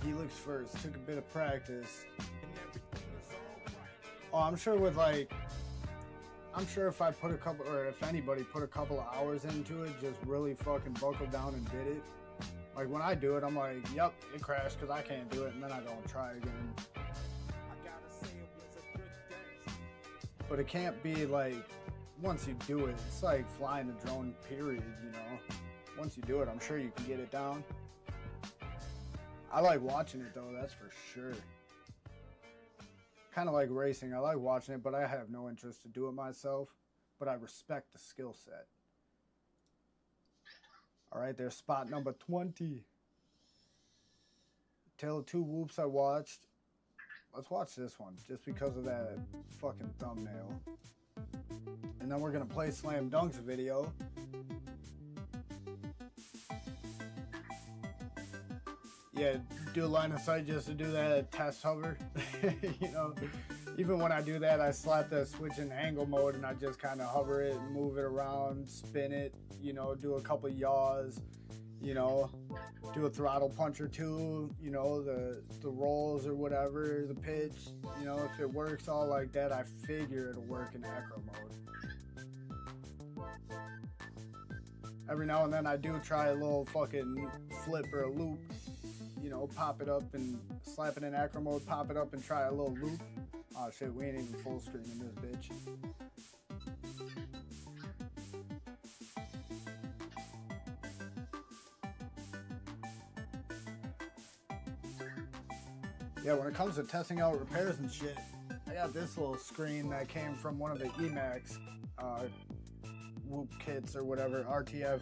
Helix first, took a bit of practice. Oh, I'm sure if I put a couple, or if anybody put a couple of hours into it, just really fucking buckled down and did it. Like when I do it, I'm like, yep, it crashed because I can't do it, and then I don't try again. But it can't be like, once you do it, it's like flying a drone, period, you know. Once you do it, I'm sure you can get it down. I like watching it though, that's for sure. Kind of like racing, I like watching it, but I have no interest to do it myself. But I respect the skill set. All right, there's spot number 20. Tale of Two Whoops I watched. Let's watch this one, just because of that fucking thumbnail. And then we're gonna play Slam Dunk's video. Yeah, do line of sight just to do that test hover. You know, even when I do that, I slap the switch in angle mode and I just kind of hover it, move it around, spin it, you know, do a couple yaws, you know, do a throttle punch or two, you know, the rolls or whatever, the pitch, you know, if it works all like that, I figure it'll work in acro mode. Every now and then I do try a little fucking flip or a loop, you know, pop it up and slap it in acro mode, pop it up and try a little loop. Oh shit, we ain't even full screen in this bitch. Yeah, when it comes to testing out repairs and shit, I got this little screen that came from one of the Emax whoop kits or whatever, RTF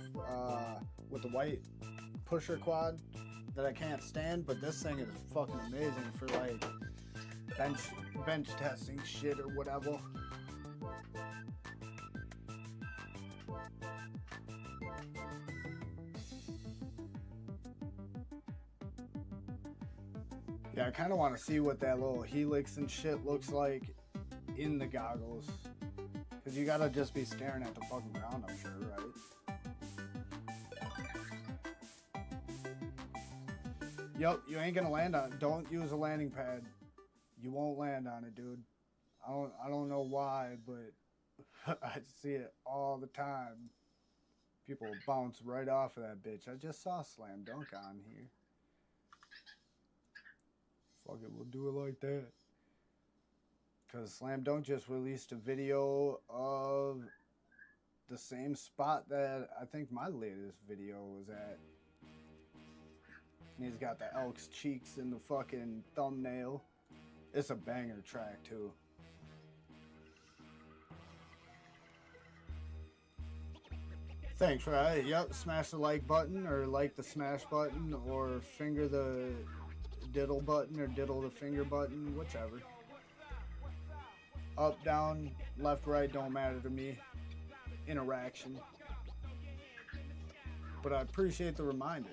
with the white pusher quad that I can't stand, but this thing is fucking amazing for like bench testing shit or whatever. Yeah, I kind of want to see what that little helix and shit looks like in the goggles. Because you gotta just be staring at the fucking ground, I'm sure, right? Yup, you ain't gonna land on it. Don't use a landing pad. You won't land on it, dude. I don't know why, but I see it all the time. People bounce right off of that bitch. I just saw Slam Dunk on here. Fuck it, we'll do it like that. Because Slam Dunk just released a video of the same spot that I think my latest video was at. And he's got the Elk's cheeks in the fucking thumbnail. It's a banger track too. Thanks, right? Yep, smash the like button or like the smash button or finger the diddle button or diddle the finger button, whichever. Up, down, left, right, don't matter to me. Interaction. But I appreciate the reminder.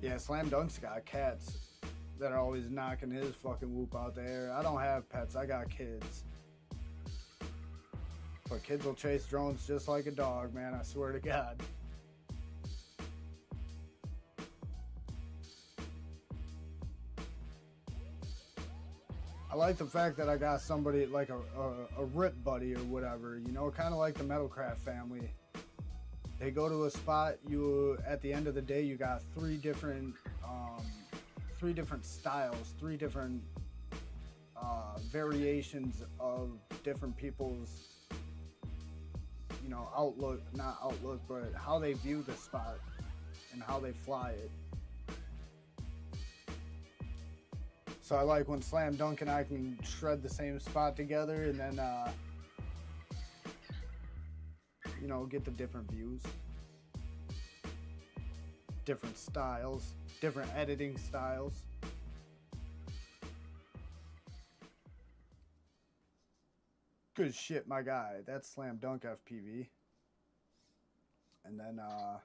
Yeah, Slam Dunk's got cats that are always knocking his fucking whoop out there. I don't have pets, I got kids. But kids will chase drones just like a dog, man, I swear to God. I like the fact that I got somebody like a rip buddy or whatever, you know, kind of like the Metalcraft family. They go to a spot, you at the end of the day you got three different styles, three different variations of different people's, you know, not outlook, but how they view the spot and how they fly it. So I like when Slam Dunk and I can shred the same spot together and then, you know, get the different views, different styles, different editing styles. Good shit, my guy. That's Slam Dunk FPV. And then, I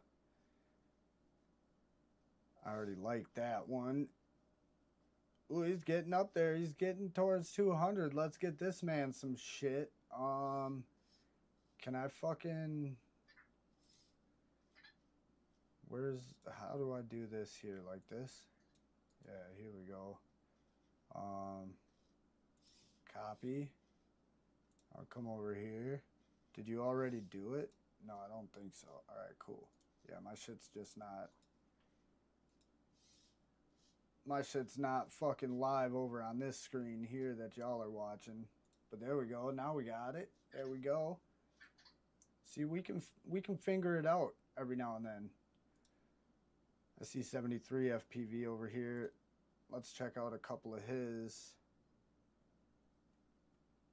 already liked that one. Ooh, he's getting up there. He's getting towards 200. Let's get this man some shit. Can I fucking... How do I do this here? Like this? Yeah, here we go. Copy. I'll come over here. Did you already do it? No, I don't think so. Alright, cool. Yeah, my shit's just not... My shit's not fucking live over on this screen here that y'all are watching. But there we go. Now we got it. There we go. See, we can figure it out every now and then. I see 73 FPV over here. Let's check out a couple of his.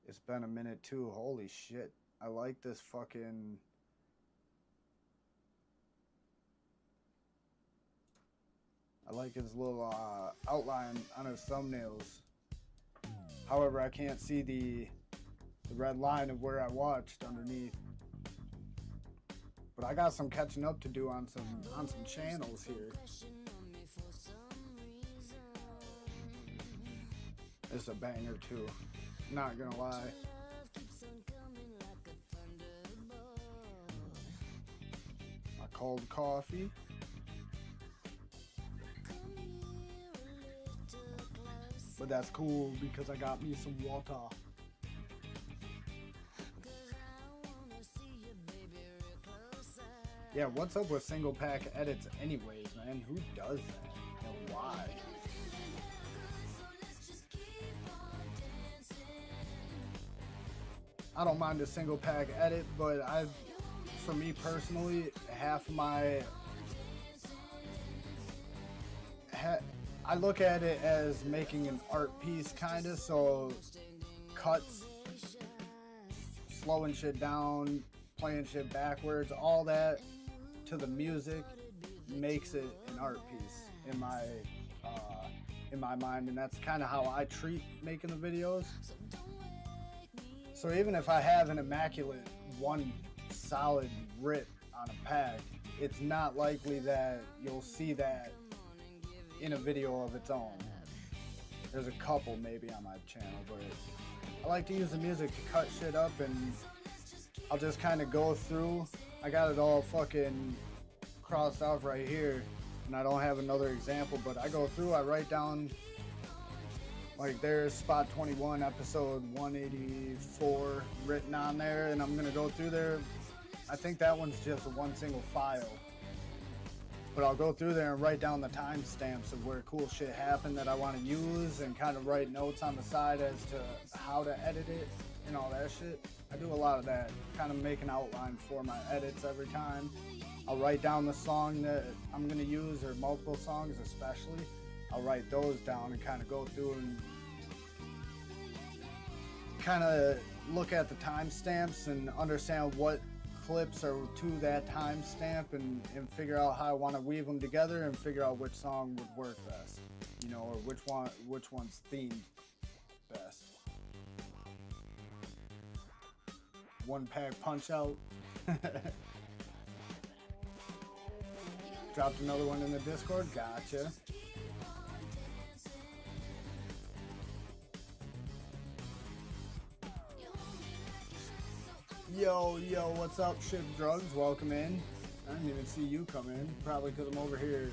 It's been a minute too. Holy shit. I like this fucking... I like his little outline on his thumbnails. However, I can't see the red line of where I watched underneath. But I got some catching up to do on some channels here. It's a banger too. Not gonna lie. My cold coffee. But that's cool because I got me some water. Yeah, what's up with single pack edits anyways, man? Who does that? And why? I don't mind a single pack edit, but for me personally, half my I look at it as making an art piece, kind of. So cuts, slowing shit down, playing shit backwards, all that to the music makes it an art piece in my mind, and that's kind of how I treat making the videos. So even if I have an immaculate one solid rip on a pack, it's not likely that you'll see that in a video of its own. There's a couple maybe on my channel, but I like to use the music to cut shit up, and I'll just kind of go through. I got it all fucking crossed off right here, and I don't have another example, but I go through, I write down, like there's spot 21, episode 184 written on there, and I'm gonna go through there. I think that one's just one single file, but I'll go through there and write down the timestamps of where cool shit happened that I want to use, and kind of write notes on the side as to how to edit it and all that shit. I do a lot of that, kind of make an outline for my edits every time. I'll write down the song that I'm gonna use, or multiple songs especially. I'll write those down and kind of go through and kind of look at the timestamps and understand what clips are to that timestamp, and figure out how I want to weave them together, and figure out which song would work best, you know, or which one's themed best. One pack punch out. Dropped another one in the Discord. Gotcha. Yo, what's up, Ship Drugs? Welcome in. I didn't even see you come in. Probably because I'm over here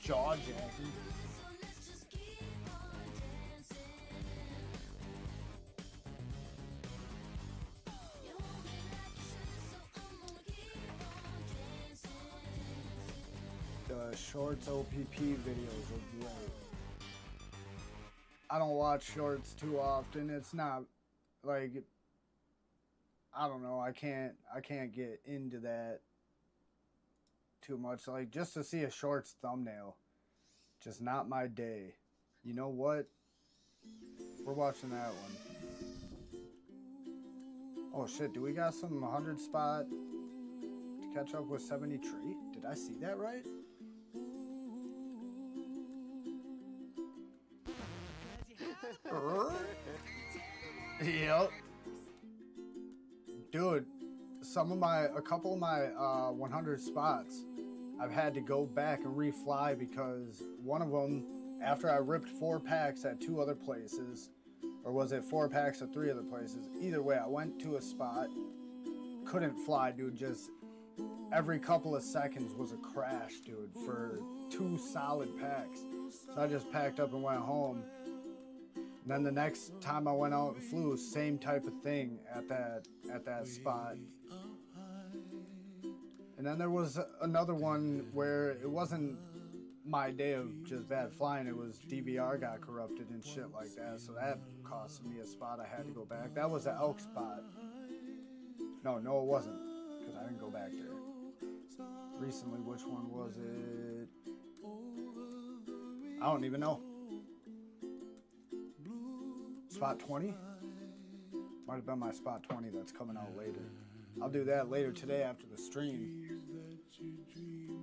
jaw jacking. The shorts OPP videos are great. I don't watch shorts too often. It's not like, I don't know, I can't get into that too much. Like, just to see a shorts thumbnail, just not my day. You know what? We're watching that one. Oh shit, do we got some 100 spot to catch up with 73? Did I see that right? Yep. Dude, a couple of my 100 spots, I've had to go back and refly, because one of them, after I ripped 4 packs at 2 other places, or was it 4 packs at 3 other places? Either way, I went to a spot, couldn't fly, dude. Just every couple of seconds was a crash, dude, for 2 solid packs. So I just packed up and went home. And then the next time I went out and flew, same type of thing at that spot. And then there was another one where it wasn't my day of just bad flying, it was DVR got corrupted and shit like that, so that cost me a spot. I had to go back. That was the elk spot. No, it wasn't, because I didn't go back there. Recently, which one was it? I don't even know. Spot 20? Might have been my spot 20 that's coming out later. I'll do that later today after the stream.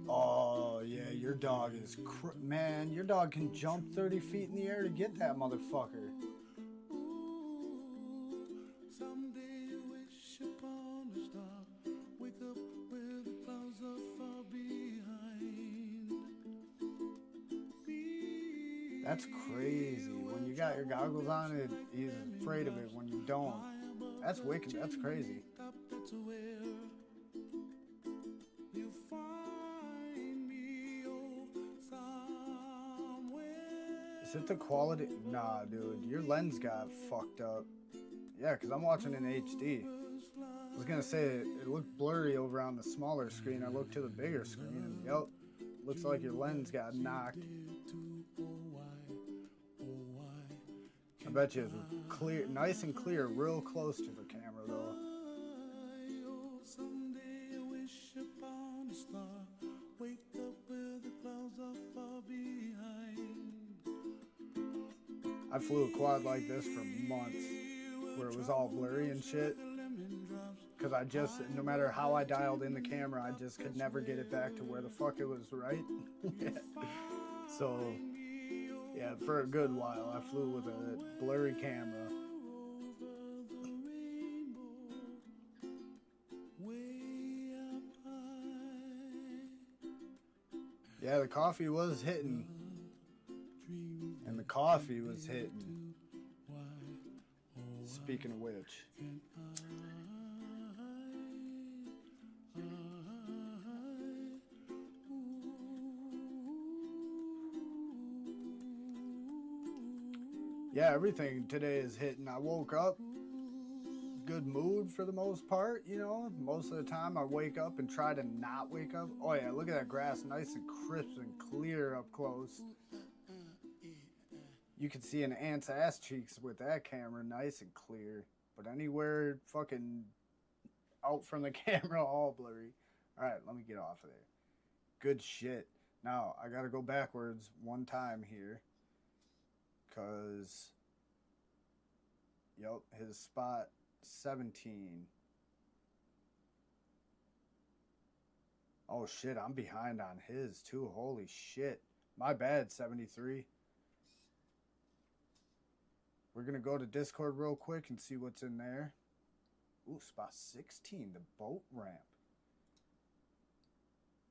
Oh, yeah, your dog is... Man, your dog can jump 30 feet in the air to get that motherfucker. That's crazy. When you got your goggles on, he's afraid of it. When you don't, that's wicked. That's crazy. Is it the quality? Nah, dude. Your lens got fucked up. Yeah, because I'm watching in HD. I was going to say, it looked blurry over on the smaller screen. I looked to the bigger screen, and yep, looks like your lens got knocked. I bet you it's clear, nice and clear, real close to the camera though. Someday I wish upon a star, wake up where the clouds are far behind. I flew a quad like this for months, where it was all blurry and shit. Because I just, no matter how I dialed in the camera, I just could never get it back to where the fuck it was right. So, yeah, for a good while, I flew with a blurry camera. Yeah, the coffee was hitting. And the coffee was hitting. Speaking of which. Yeah, everything today is hitting. I woke up, good mood for the most part, you know. Most of the time I wake up and try to not wake up. Oh yeah, look at that grass, nice and crisp and clear up close. You can see an ant's ass cheeks with that camera, nice and clear. But anywhere fucking out from the camera, all blurry. Alright, let me get off of there. Good shit. Now, I gotta go backwards one time here. Because, yep, his spot 17. Oh shit, I'm behind on his too. Holy shit. My bad, 73. We're going to go to Discord real quick and see what's in there. Ooh, spot 16, the boat ramp.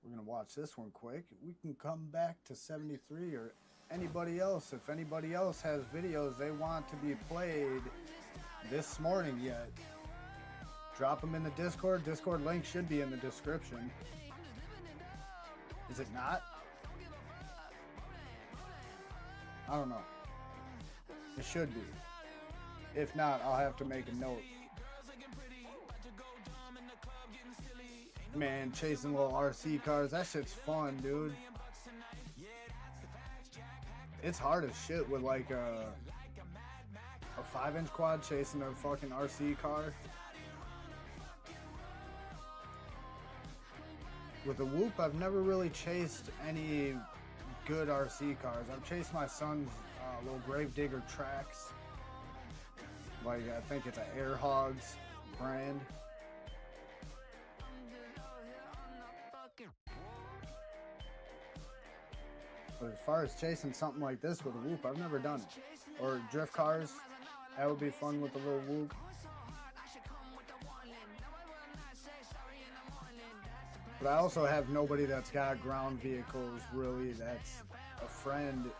We're going to watch this one quick. We can come back to 73 or anybody else. If anybody else has videos they want to be played this morning yet, drop them in the Discord. Discord link should be in the description. Is it not? I don't know. It should be. If not, I'll have to make a note. Man, chasing little RC cars, that shit's fun, dude. It's hard as shit with like a 5-inch quad chasing a fucking RC car. With the Whoop, I've never really chased any good RC cars. I've chased my son's little Gravedigger Tracks. Like, I think it's an Air Hogs brand. But as far as chasing something like this with a Whoop, I've never done it. Or drift cars, that would be fun with a little Whoop. But I also have nobody that's got ground vehicles, really, that's a friend.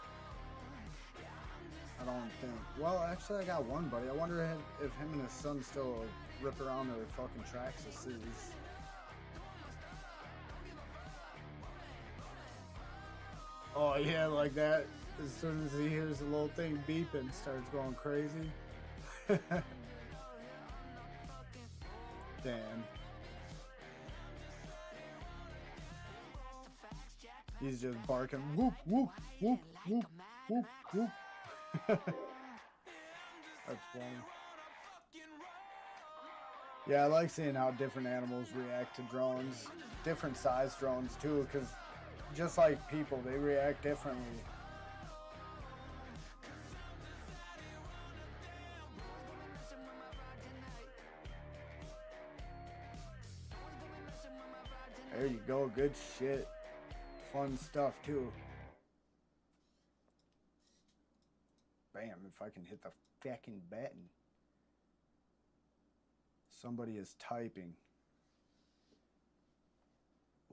I don't think. Well, actually, I got one buddy. I wonder if him and his son still rip around their fucking Traxxas. Oh, yeah, like that. As soon as he hears the little thing beeping, starts going crazy. Damn. He's just barking, whoop, whoop, whoop, whoop, whoop, whoop. That's funny. Yeah, I like seeing how different animals react to drones. Different size drones, too, because just like people, they react differently. There you go, good shit. Fun stuff too. Bam, if I can hit the fucking button. Somebody is typing.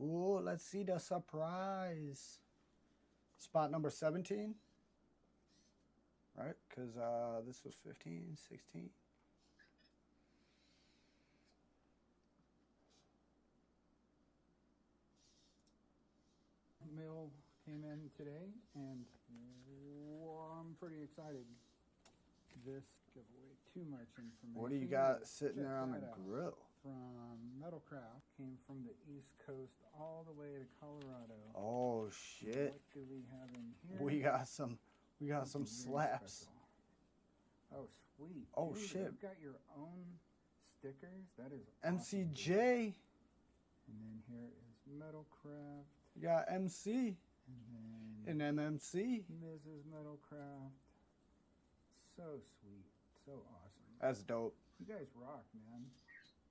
Ooh, let's see the surprise. Spot number 17. Right? Because this was 15, 16. Mail came in today, and I'm pretty excited. This give away too much information. What do you got sitting there on the grill? From Metalcraft, came from the East Coast all the way to Colorado. Oh shit! What do we have in here? We got some slaps. Special. Oh sweet! Oh dude, shit! You've got your own stickers. That is MCJ. Awesome. And then here is Metalcraft. You got MC. And then MMC. Mrs. Metalcraft. So sweet. So awesome. That's dope. You guys rock, man.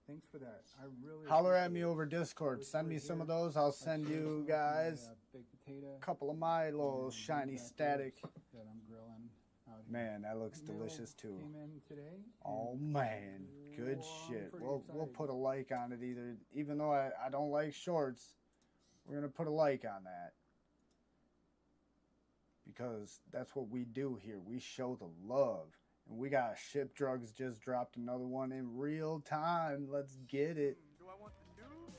Thanks for that. I really Holler at appreciate me it. over Discord. Wish Send you me were some of here. those. I'll I'll send share some you of my, guys baked potato a couple of my little and shiny green static. peppers that I'm grilling out here. Man, that looks Mail delicious too. Came in today. Oh and, man, good well, I'm shit. pretty We'll excited. put a like on it either. Even though I don't like shorts, we're gonna put a like on that. Because that's what we do here. We show the love. And we got Ship Drugs just dropped another one in real time. Let's get it. Do I want the news?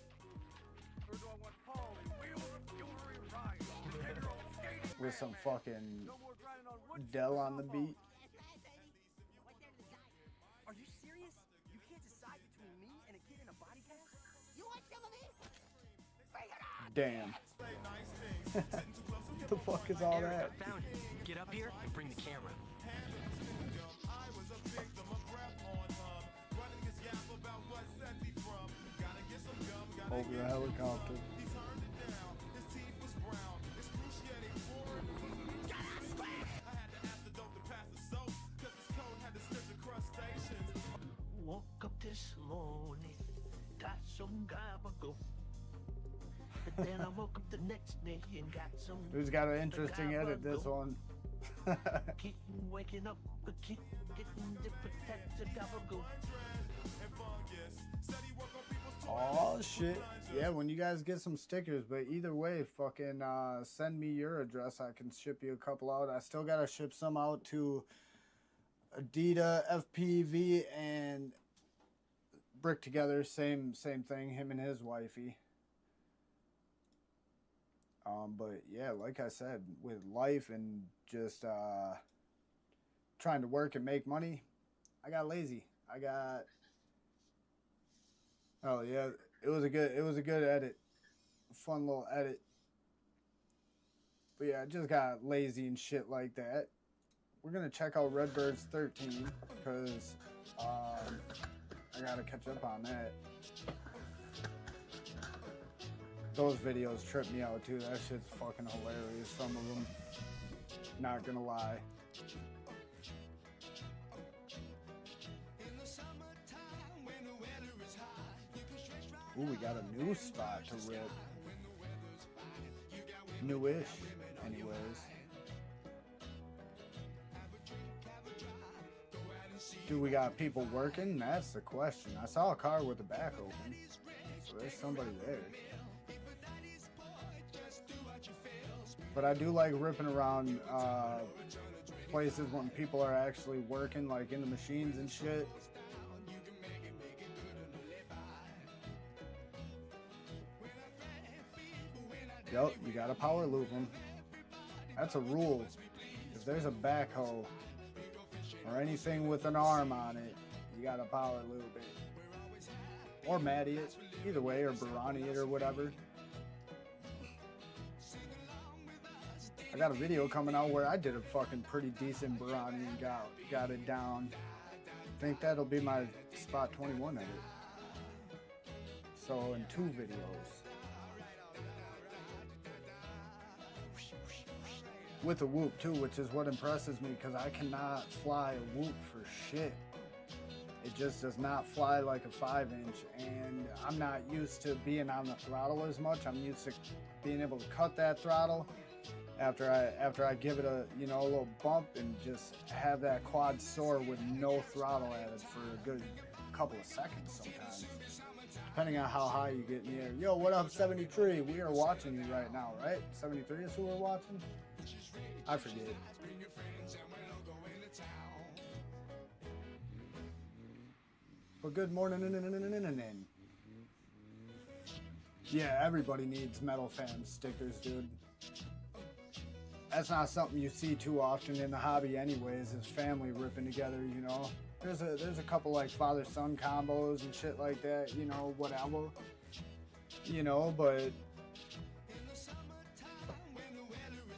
Or do I want Paul and wheels of fury rise? The 10-year-old skating With some fucking no more grinding on wood Dell chips on the or beat. Are you serious? You can't decide between me and a kid in a body cast? You want some of this? Bring it on! Damn. What the fuck is all that? I found it. Get up here and bring the camera. Over the helicopter. Woke up this morning, got some gabagool. But then I woke up the next day and got some. Who's got an interesting edit this one? Keep waking up, keep getting different types of gabagool. Oh shit. Yeah, when you guys get some stickers, but either way, fucking send me your address. I can ship you a couple out. I still gotta ship some out to Adidas, FPV, and Brick Together. Same thing, him and his wifey. But yeah, like I said, with life and just trying to work and make money, I got lazy. Oh yeah, it was a good edit, fun little edit. But yeah, I just got lazy and shit like that. We're gonna check out Redbirds 13 because I gotta catch up on that. Those videos trip me out too. That shit's fucking hilarious. Some of them, not gonna lie. Ooh, we got a new spot to rip. Newish, anyways. Do we got people working? That's the question. I saw a car with the back open, so there's somebody there. But I do like ripping around places when people are actually working, like in the machines and shit. Yep, you gotta power loop them. That's a rule. If there's a backhoe or anything with an arm on it, you gotta power loop it. Or Matty it, either way, or Barani it or whatever. I got a video coming out where I did a fucking pretty decent Barani and got it down. I think that'll be my spot 21 edit. So in 2 videos. With a whoop too, which is what impresses me because I cannot fly a whoop for shit. It just does not fly like a 5-inch, and I'm not used to being on the throttle as much. I'm used to being able to cut that throttle after I give it a a little bump and just have that quad soar with no throttle added for a good couple of seconds sometimes, depending on how high you get in the air. Yo, what up, 73? We are watching you right now, right? 73 is who we're watching? I forget. But good morning. Yeah, everybody needs metal fan stickers, dude. That's not something you see too often in the hobby anyways, is family ripping together, you know. There's a couple like father-son combos and shit like that, you know, whatever. You know, but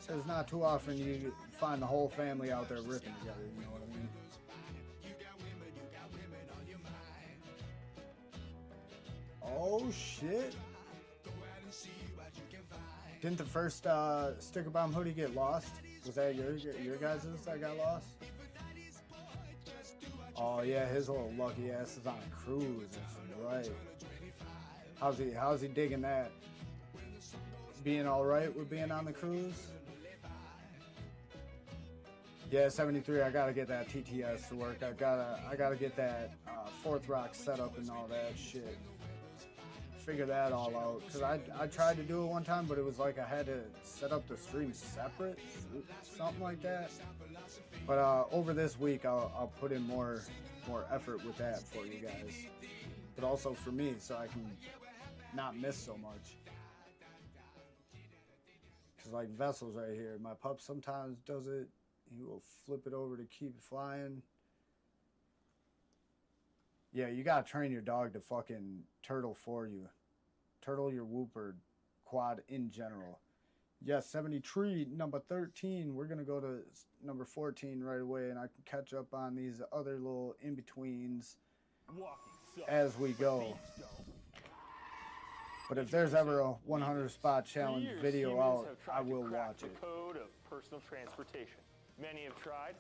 there's not too often you find the whole family out there ripping together, you know what I mean? Oh shit. Didn't the first Sticker Bomb hoodie get lost? Was that your guys' that got lost? Oh yeah, his little lucky ass is on a cruise. That's right. How's he digging that? Being all right with being on the cruise? Yeah, 73. I gotta get that TTS to work. I gotta get that fourth rock set up and all that shit. Figure that all out. Cause I tried to do it one time, but it was like I had to set up the stream separate, something like that. But over this week, I'll put in more effort with that for you guys, but also for me, so I can not miss so much. Cause like Vessel's right here, my pup sometimes does it. He will flip it over to keep flying. Yeah, you gotta train your dog to fucking turtle for you. Turtle your whooper quad in general. Yes, 73, number 13. We're gonna go to number 14 right away, and I can catch up on these other little in-betweens as we go. But if there's ever a 100 spot challenge video out, I will watch it. The code of personal transportation. Many have tried,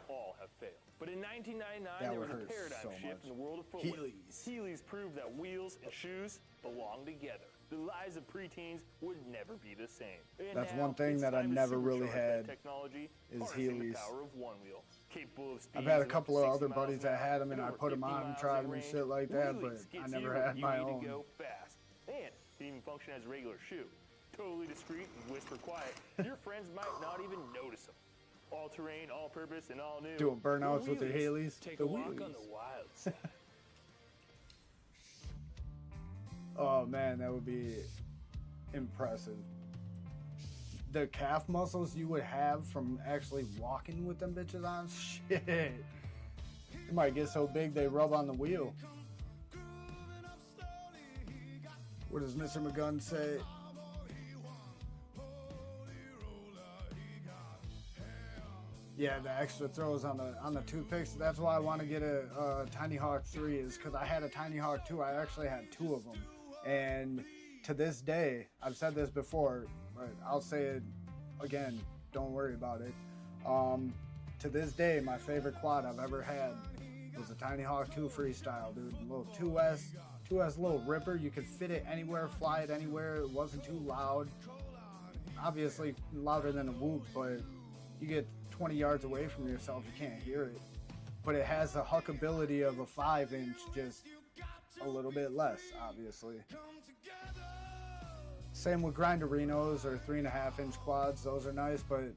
all have failed. But in 1999, there was a paradigm shift in the world of footwear. Heelys proved that wheels and shoes belong together. The lives of preteens would never be the same. And that's now, one thing that I never really had technology, is The Heelys. power of one wheel, capable of I've had a couple of other buddies that had them, and I put them on and tried them and shit like that, but I never had my own. Go fast. And it even function as a regular shoe. Totally discreet and whisper quiet. Your friends might not even notice them. All terrain, all purpose, and all new. Doing burnouts with the Heelys. Take the a walk wheelies. on the wild side. Oh man, that would be impressive. The calf muscles you would have from actually walking with them bitches on, shit. You might get so big they rub on the wheel. What does Mr. McGunn say? Yeah, the extra throws on the toothpicks. That's why I want to get a Tiny Hawk 3, is because I had a Tiny Hawk 2. I actually had 2 of them. And to this day, I've said this before, but I'll say it again. Don't worry about it. To this day, my favorite quad I've ever had was a Tiny Hawk 2 Freestyle, dude. A little 2S little ripper. You could fit it anywhere, fly it anywhere. It wasn't too loud. Obviously louder than a whoop, but you get 20 yards away from yourself, you can't hear it. But it has the huckability of a 5-inch, just a little bit less, obviously. Same with Grinderinos or 3.5-inch quads. Those are nice, but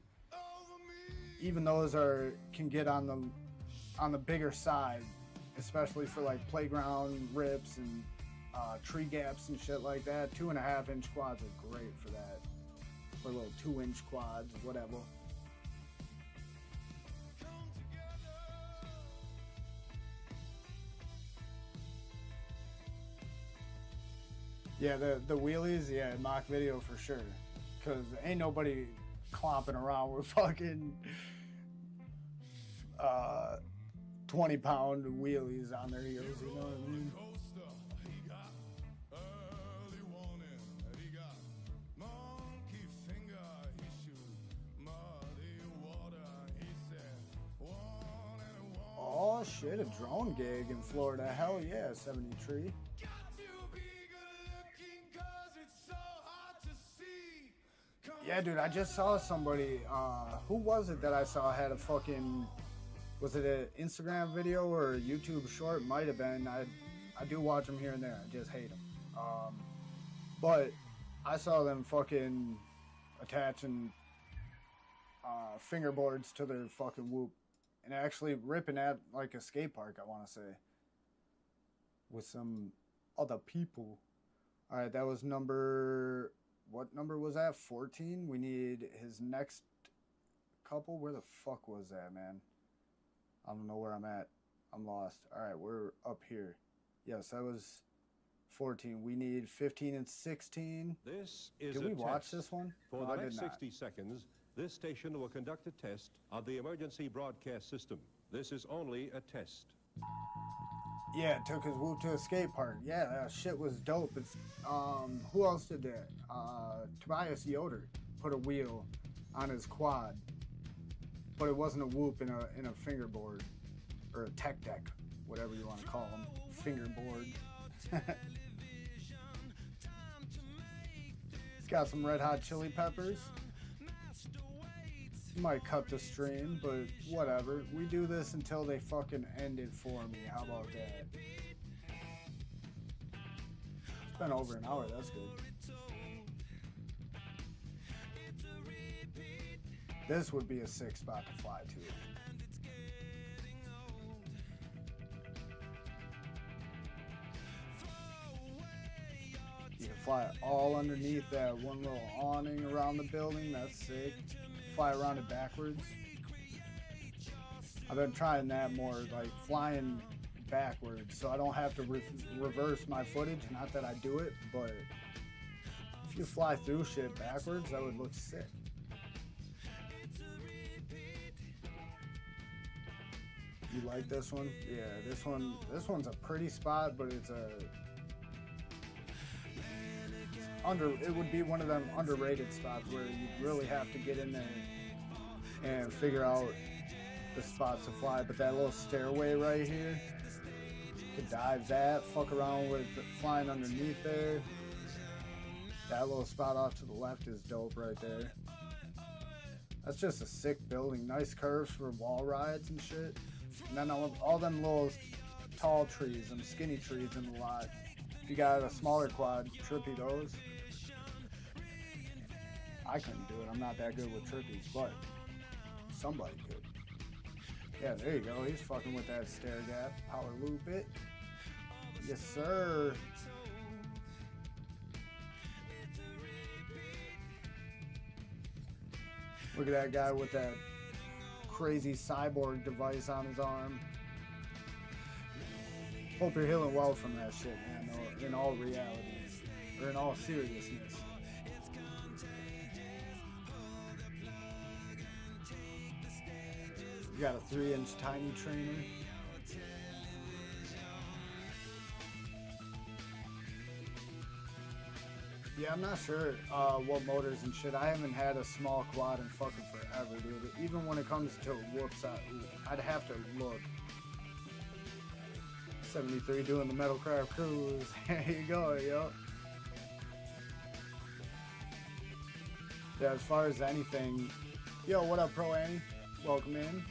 even those can get on the bigger side, especially for like playground rips and tree gaps and shit like that. 2.5-inch quads are great for that. Or little 2-inch quads, whatever. Yeah, the wheelies, yeah, mock video for sure. Cause ain't nobody clomping around with fucking 20-pound wheelies on their heels, you know what I mean? Oh shit, a drone gig in Florida. Hell yeah, 73. Yeah, dude, I just saw somebody, who was it that I saw had a fucking, was it an Instagram video or a YouTube short? Might have been. I do watch them here and there. I just hate them. But I saw them fucking attaching fingerboards to their fucking whoop and actually ripping at like a skate park, I want to say, with some other people. All right, that was number... What number was that? 14? We need his next couple. Where the fuck was that, man? I don't know where I'm at. I'm lost. All right, we're up here. Yes, that was 14. We need 15 and 16. This is Did we watch this one? For No, the I did next not. 60 seconds, this station will conduct a test of the emergency broadcast system. This is only a test. Yeah, took his whoop to a skate park. Yeah, that shit was dope. It's who else did that? Tobias Yoder put a wheel on his quad, but it wasn't a whoop in a fingerboard. or a tech deck, whatever you want to call them, fingerboard. It's got some red hot chili peppers. Might cut the stream, but whatever. We do this until they fucking end it for me. How about that? It's been over an hour, that's good. This would be a sick spot to fly to. You can fly all underneath that one little awning around the building. That's sick. Fly around it backwards. I've been trying that more, like flying backwards, so I don't have to reverse my footage. Not that I do it, but if you fly through shit backwards, that would look sick. You like this one? Yeah, this one's a pretty spot, but it's it would be one of them underrated spots where you really have to get in there and figure out the spots to fly. But that little stairway right here, you could dive that, fuck around with flying underneath there. That little spot off to the left is dope right there. That's just a sick building. Nice curves for wall rides and shit. And then all them little tall trees and skinny trees in the lot. If you got a smaller quad, trippy those. I couldn't do it. I'm not that good with trippies, but somebody could. Yeah, there you go. He's fucking with that stair gap. Power loop it. Yes, sir. Look at that guy with that crazy cyborg device on his arm. Hope you're healing well from that shit, man, or in all reality, or in all seriousness. You got a 3-inch tiny trainer. Yeah, I'm not sure what motors and shit. I haven't had a small quad in fucking forever, dude. Even when it comes to whoops, I'd have to look. 73 doing the Metalcraft Cruise. There you go, yo. Yeah, as far as anything, yo, what up, Pro Annie? Welcome in.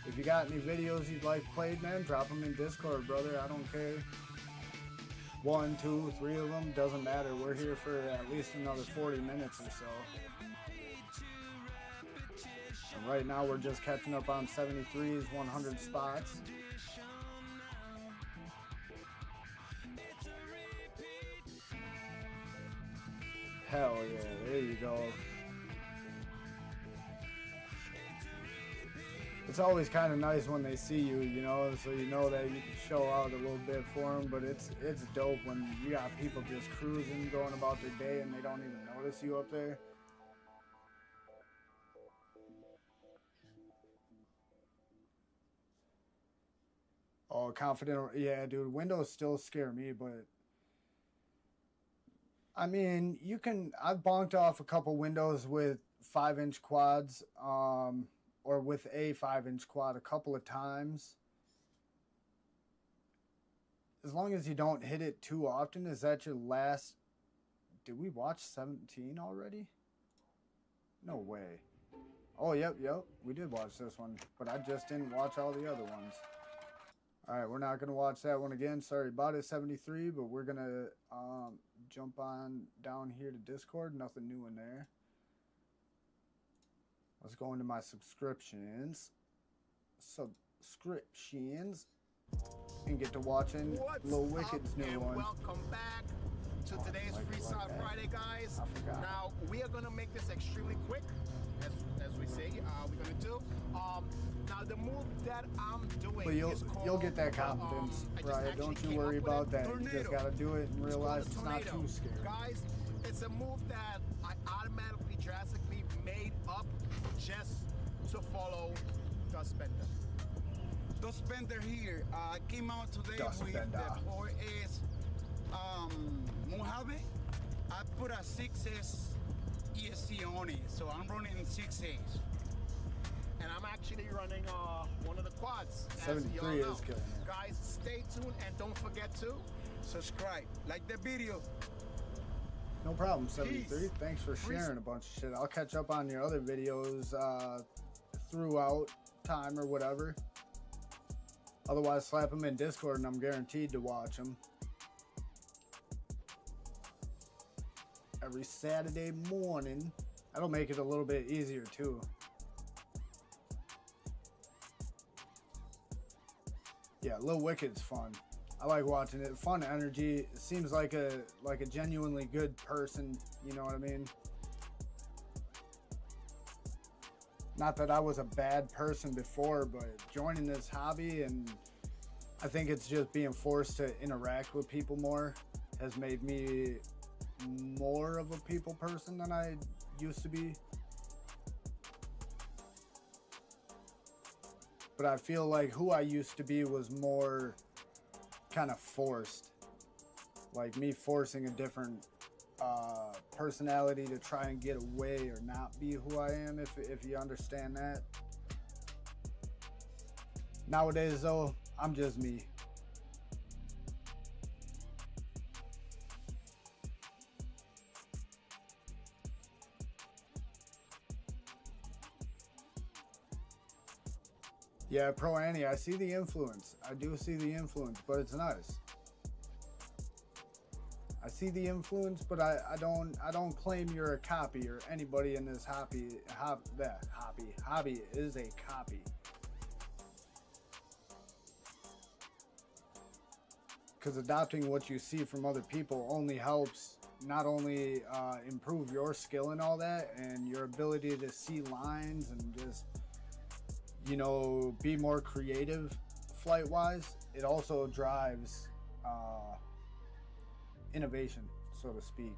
If you got any videos you'd like played, man, drop them in Discord, brother. I don't care. 1, 2, 3 of them, doesn't matter. We're here for at least another 40 minutes or so. And right now we're just catching up on 73's 100 spots. Hell yeah, there you go. It's always kind of nice when they see you, you know, so you know that you can show out a little bit for them, but it's dope when you got people just cruising, going about their day, and they don't even notice you up there. Oh, confident, yeah, dude, windows still scare me, but I mean, you can, I've bonked off a couple windows with 5-inch quads, or with a 5-inch quad a couple of times. As long as you don't hit it too often. Is that your last? Did we watch 17 already? No way. Oh, yep. We did watch this one, but I just didn't watch all the other ones. All right, we're not going to watch that one again. Sorry about it, 73, but we're going to jump on down here to Discord. Nothing new in there. Let's go into my subscriptions. And get to watching Lil Wicked's new one. Welcome back to today's Freestyle Friday, guys. Now, we are going to make this extremely quick, as we say. We're going to do. Now, the move that I'm doing is called... You'll get that confidence, right? Don't you worry about that. You just got to do it and realize it's not too scary. Guys, it's a move that I automatically, drastically made up just to follow Dust Bender. Dust Bender here. I came out today Dust with Bender. the 4S Mojave. I put a 6S ESC on it, so I'm running 6S. And I'm actually actually running one of the quads. 73 is killing it. Guys, stay tuned and don't forget to subscribe, like the video. No problem, 73. Thanks for sharing a bunch of shit. I'll catch up on your other videos throughout time or whatever. Otherwise, slap them in Discord and I'm guaranteed to watch them. Every Saturday morning. That'll make it a little bit easier too. Yeah, Lil Wicked's fun. I like watching it. Fun energy. It seems like a genuinely good person. You know what I mean? Not that I was a bad person before, but joining this hobby, and I think it's just being forced to interact with people more has made me more of a people person than I used to be. But I feel like who I used to be was more kind of forced, like me forcing a different personality to try and get away or not be who I am, if you understand that. Nowadays though, I'm just me. Yeah, Pro Annie, I see the influence. I do see the influence, but it's nice. I see the influence, but I don't claim you're a copy or anybody in this hobby is a copy. Because adopting what you see from other people only helps not only improve your skill and all that, and your ability to see lines and just, you know, be more creative flight wise, it also drives innovation, so to speak.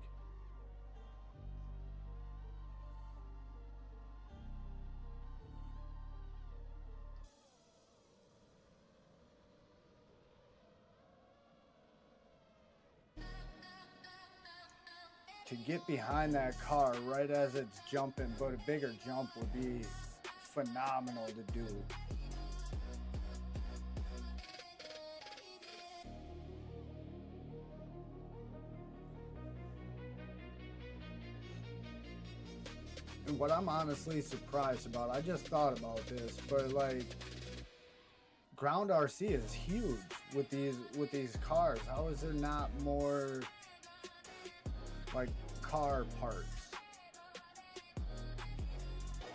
To get behind that car right as it's jumping, but a bigger jump would be phenomenal to do. And what I'm honestly surprised about, I just thought about this, but like ground RC is huge with these cars. How is there not more like car parks?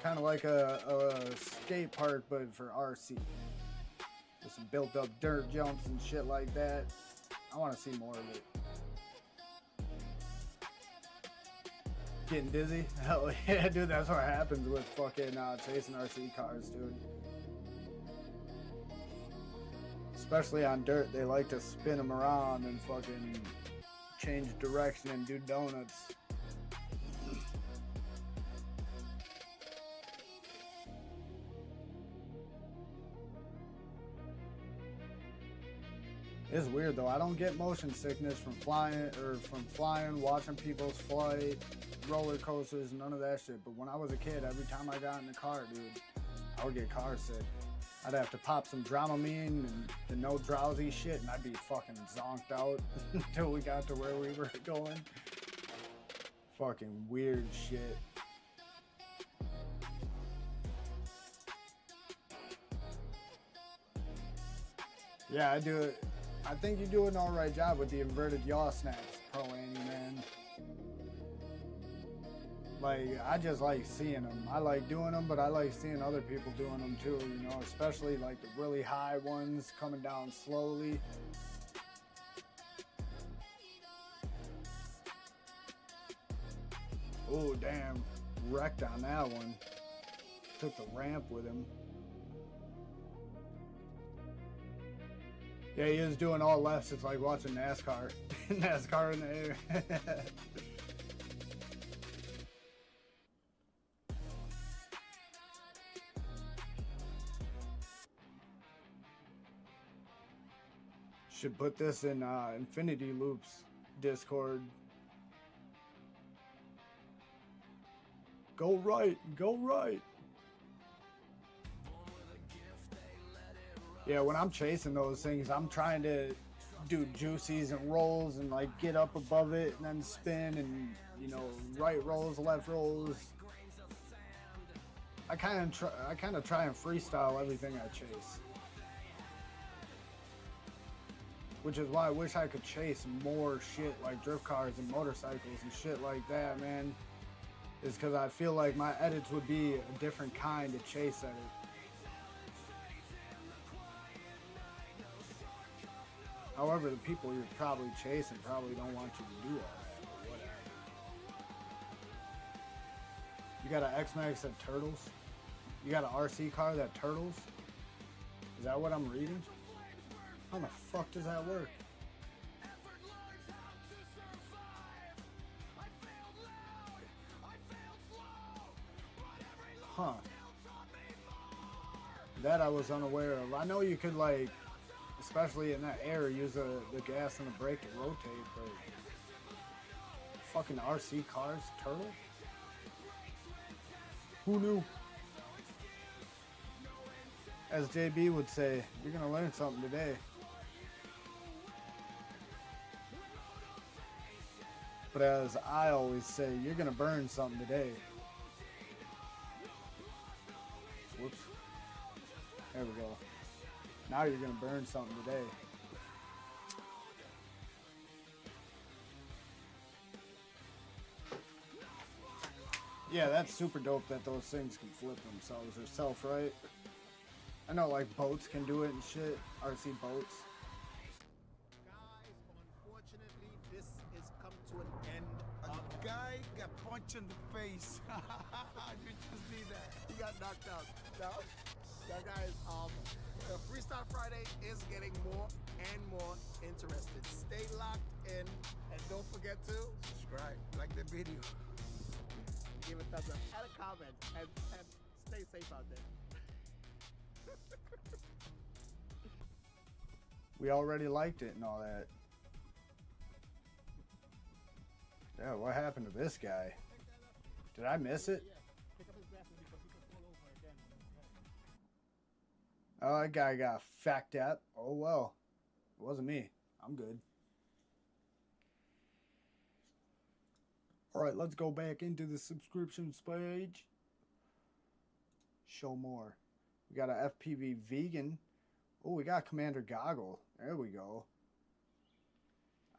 Kind of like a skate park, but for RC. With some built up dirt jumps and shit like that. I want to see more of it. Getting dizzy? Hell yeah, dude, that's what happens with fucking chasing RC cars, dude. Especially on dirt, they like to spin them around and fucking change direction and do donuts. It's weird though. I don't get motion sickness from flying, watching people's flight, roller coasters, none of that shit. But when I was a kid, every time I got in the car, dude, I would get car sick. I'd have to pop some Dramamine and the no drowsy shit, and I'd be fucking zonked out until we got to where we were going. Fucking weird shit. Yeah, I do it. I think you do an alright job with the inverted yaw snaps, Pro Annie, man. Like, I just like seeing them. I like doing them, but I like seeing other people doing them too, you know, especially like the really high ones coming down slowly. Oh, damn. Wrecked on that one. Took the ramp with him. Yeah, he is doing all lefts. It's like watching NASCAR. NASCAR in the air. Should put this in Infinity Loops Discord. Go right, go right. Yeah, when I'm chasing those things, I'm trying to do juicies and rolls and like get up above it and then spin and, you know, right rolls, left rolls. I kind of try and freestyle everything I chase. Which is why I wish I could chase more shit like drift cars and motorcycles and shit like that, man. Is because I feel like my edits would be a different kind of chase edit. However, the people you're probably chasing probably don't want you to do all that, but whatever. You got an X-Max that turtles? You got an RC car that turtles? Is that what I'm reading? How the fuck does that work? Huh. That I was unaware of. I know you could, like, especially in that air, use the gas and the brake to rotate, but fucking RC cars turtle? Who knew? As JB would say, you're gonna learn something today. But as I always say, you're gonna burn something today. Whoops. There we go. Now you're gonna burn something today. Yeah, that's super dope that those things can flip themselves or self-right. I know like boats can do it and shit. RC boats. Guys, unfortunately, this is come to an end. A guy got punched in the face. Did you just see that? He got knocked out. Now, guys, Freestyle Friday is getting more and more interested. Stay locked in and don't forget to subscribe, like the video, give a thumbs up, add a comment, and stay safe out there. We already liked it and all that. Yeah, what happened to this guy? Did I miss it? Oh, that guy got fucked up. Oh well. It wasn't me. I'm good. Alright, let's go back into the subscriptions page. Show more. We got a FPV vegan. Oh, we got Commander Goggle. There we go.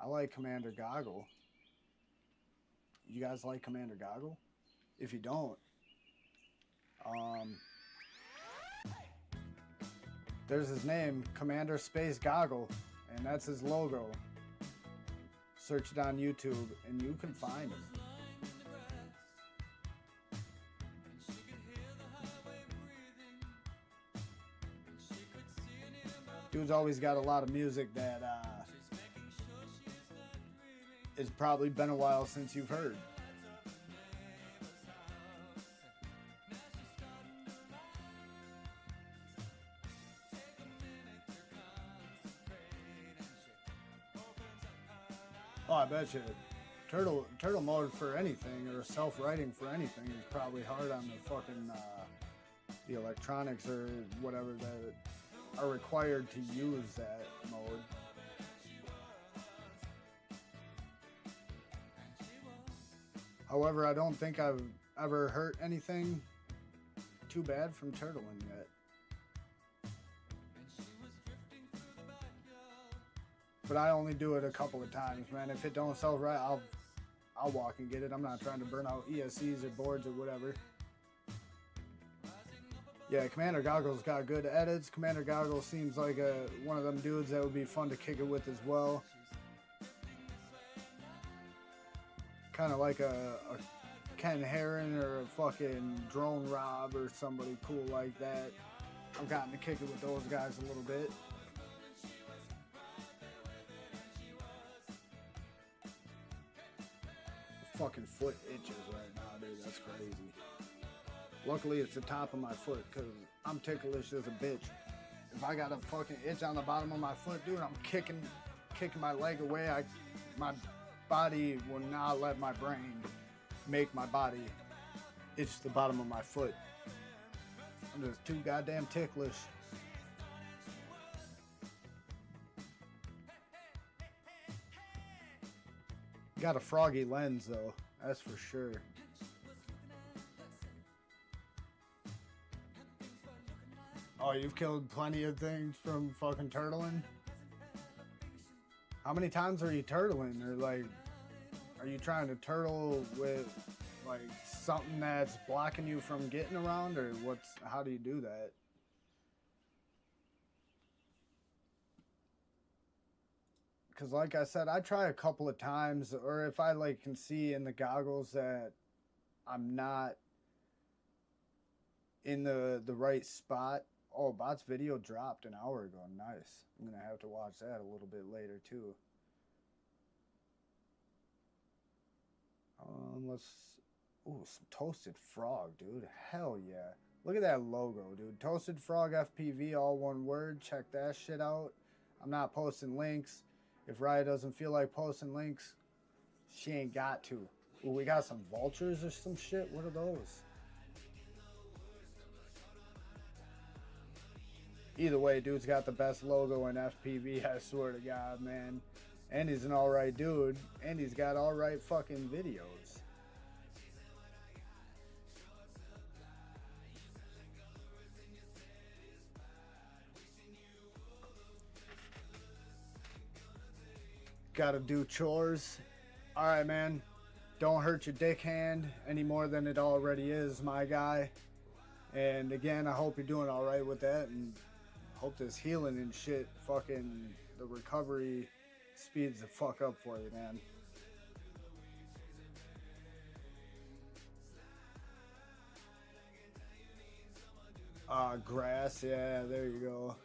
I like Commander Goggle. You guys like Commander Goggle? If you don't, there's his name, Commander Space Goggle, and that's his logo. Search it on YouTube and you can find him. Dude's always got a lot of music that it's probably been a while since you've heard. Oh, I bet you turtle mode for anything or self-writing for anything is probably hard on the fucking the electronics or whatever that are required to use that mode. However, I don't think I've ever hurt anything too bad from turtling yet. But I only do it a couple of times, man. If it don't sell right, I'll walk and get it. I'm not trying to burn out ESCs or boards or whatever. Yeah, Commander Goggles got good edits. Commander Goggles seems like one of them dudes that would be fun to kick it with as well. Kind of like a Ken Heron or a fucking Drone Rob or somebody cool like that. I've gotten to kick it with those guys a little bit. The fucking foot itches right now, dude. That's crazy. Luckily, it's the top of my foot because I'm ticklish as a bitch. If I got a fucking itch on the bottom of my foot, dude, I'm kicking my leg away. My body will not let my brain make my body itch the bottom of my foot. I'm just too goddamn ticklish. Got a froggy lens though, that's for sure. Oh, you've killed plenty of things from fucking turtling? How many times are you turtling? Or like, are you trying to turtle with like something that's blocking you from getting around, or how do you do that? Because like I said, I try a couple of times, or if I like can see in the goggles that I'm not in the right spot. Oh, Bot's video dropped an hour ago. Nice. I'm going to have to watch that a little bit later, too. Ooh, some Toasted Frog, dude. Hell yeah. Look at that logo, dude. Toasted Frog FPV, all one word. Check that shit out. I'm not posting links. If Raya doesn't feel like posting links, she ain't got to. Ooh, we got some vultures or some shit. What are those? Either way, dude's got the best logo in FPV, I swear to God, man. And he's an alright dude, and he's got alright fucking videos. Gotta do chores. Alright, man. Don't hurt your dick hand any more than it already is, my guy. And again, I hope you're doing alright with that, and hope this healing and shit, fucking the recovery speeds the fuck up for you, man. Grass, yeah, there you go.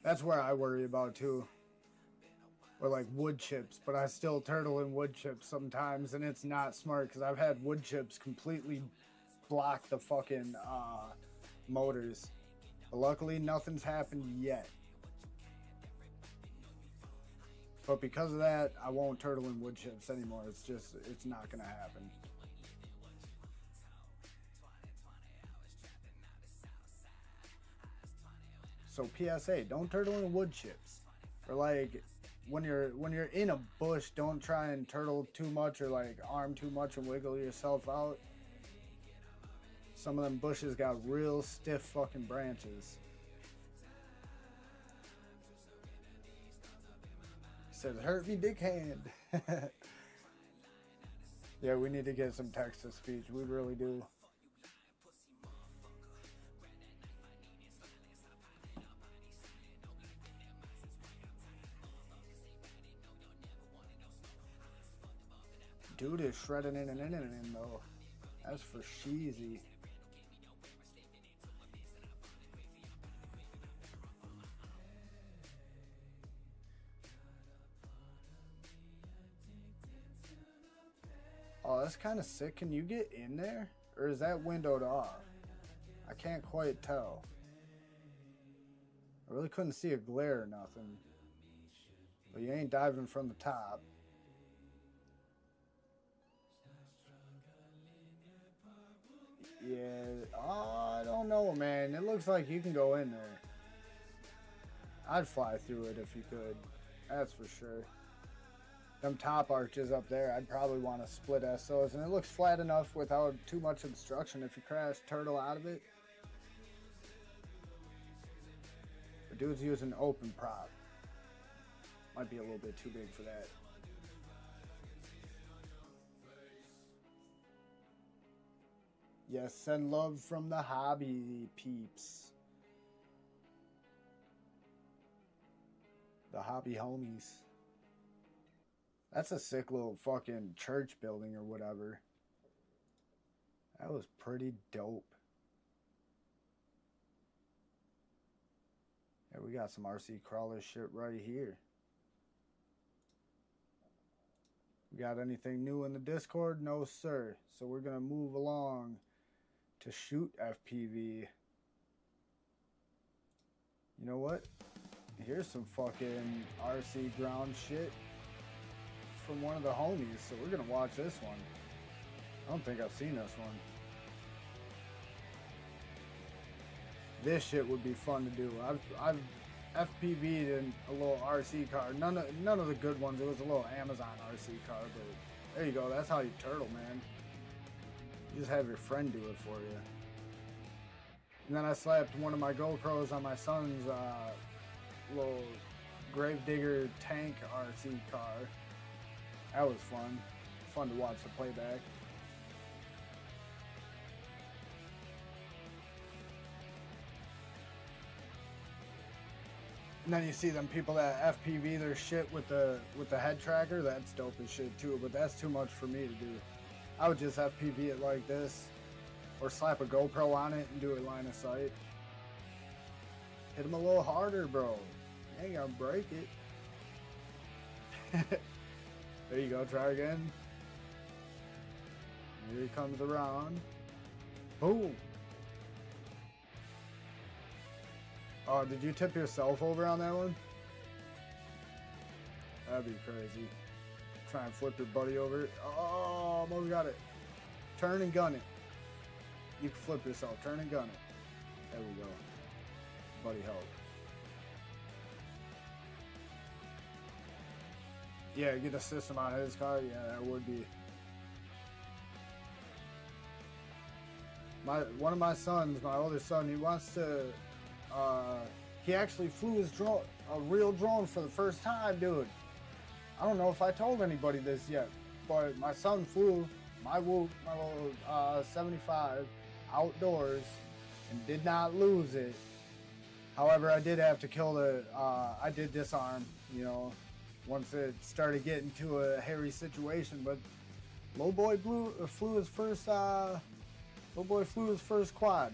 That's where I worry about too. Or like wood chips, but I still turtle in wood chips sometimes, and it's not smart because I've had wood chips completely block the fucking motors. But luckily, nothing's happened yet. But because of that, I won't turtle in wood chips anymore. It's not gonna happen. So PSA, don't turtle in wood chips. Or like, when you're in a bush, don't try and turtle too much or like arm too much and wiggle yourself out. Some of them bushes got real stiff fucking branches. Says, hurt me dick hand. Yeah, we need to get some text-to-speech. We really do. Dude is shredding in though. That's for sheezy. Oh, that's kind of sick. Can you get in there? Or is that windowed off? I can't quite tell. I really couldn't see a glare or nothing. But you ain't diving from the top. Yeah, I don't know, man. It looks like you can go in there. I'd fly through it if you could. That's for sure. Them top arches up there, I'd probably want to split SOs, and it looks flat enough without too much obstruction if you crash turtle out of it. The dude's using open prop. Might be a little bit too big for that. Yes, send love from the hobby peeps. The hobby homies. That's a sick little fucking church building or whatever. That was pretty dope. Yeah, we got some RC crawler shit right here. We got anything new in the Discord? No, sir. So we're going to move along to shoot FPV. You know what? Here's some fucking RC ground shit from one of the homies, so we're gonna watch this one. I don't think I've seen this one. This shit would be fun to do. I've FPV'd in a little RC car. None of the good ones. It was a little Amazon RC car, but there you go. That's how you turtle, man. You just have your friend do it for you. And then I slapped one of my GoPros on my son's little Gravedigger tank RC car. That was fun. Fun to watch the playback. And then you see them people that FPV their shit with the head tracker. That's dope as shit too, but that's too much for me to do. I would just FPV it like this, or slap a GoPro on it and do it line of sight. Hit him a little harder, bro. You ain't gonna break it. There you go, try again. Here he comes around. Boom. Oh, did you tip yourself over on that one? That'd be crazy. Try and flip your buddy over. Oh, almost got it. Turn and gun it. You can flip yourself. Turn and gun it. There we go. Buddy help. Yeah, get a system on his car. Yeah, that would be. One of my sons, my oldest son, he wants to. He actually flew his drone, a real drone, for the first time, dude. I don't know if I told anybody this yet, but my son flew my Whoop, my little 75, outdoors, and did not lose it. However, I did have to kill the. I did disarm, you know, once it started getting to a hairy situation. But Low Boy flew his first. Low Boy flew his first quad.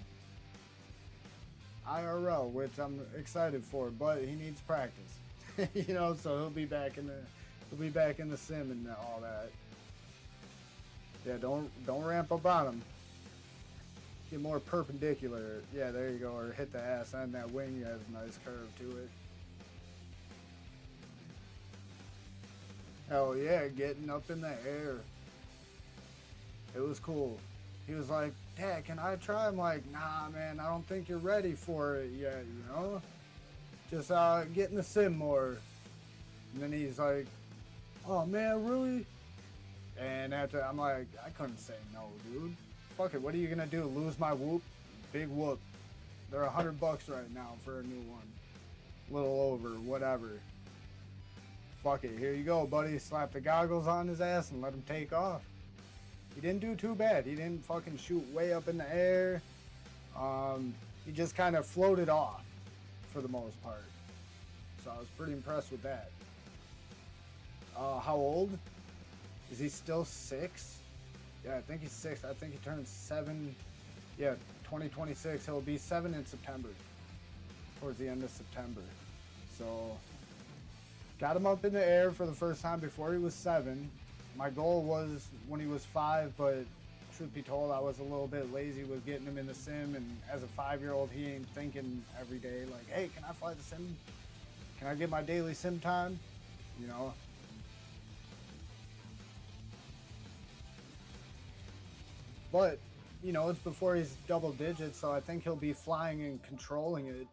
IRL, which I'm excited for, but he needs practice. You know, so he'll be back in the sim and all that. Yeah, don't ramp up on him. Get more perpendicular. Yeah, there you go. Or hit the ass on that wing. Has a nice curve to it. Hell yeah, getting up in the air. It was cool. He was like, Dad, can I try? I'm like, nah, man, I don't think you're ready for it yet, you know? Just get in the sim more. And then he's like, oh, man, really? And after, I'm like, I couldn't say no, dude. Fuck it, what are you gonna do? Lose my Whoop? Big whoop. They're $100 right now for a new one. Little over, whatever. Fuck it, here you go, buddy. Slap the goggles on his ass and let him take off. He didn't do too bad. He didn't fucking shoot way up in the air. He just kind of floated off for the most part. So I was pretty impressed with that. How old? Is he still 6? Yeah, I think he's 6. I think he turns 7. Yeah, 2026. He'll be 7 in September. Towards the end of September. So, got him up in the air for the first time before he was 7. My goal was when he was 5, but truth be told, I was a little bit lazy with getting him in the sim. And as a 5-year-old, he ain't thinking every day like, hey, can I fly the sim? Can I get my daily sim time? You know? But, you know, it's before he's double digits, so I think he'll be flying and controlling it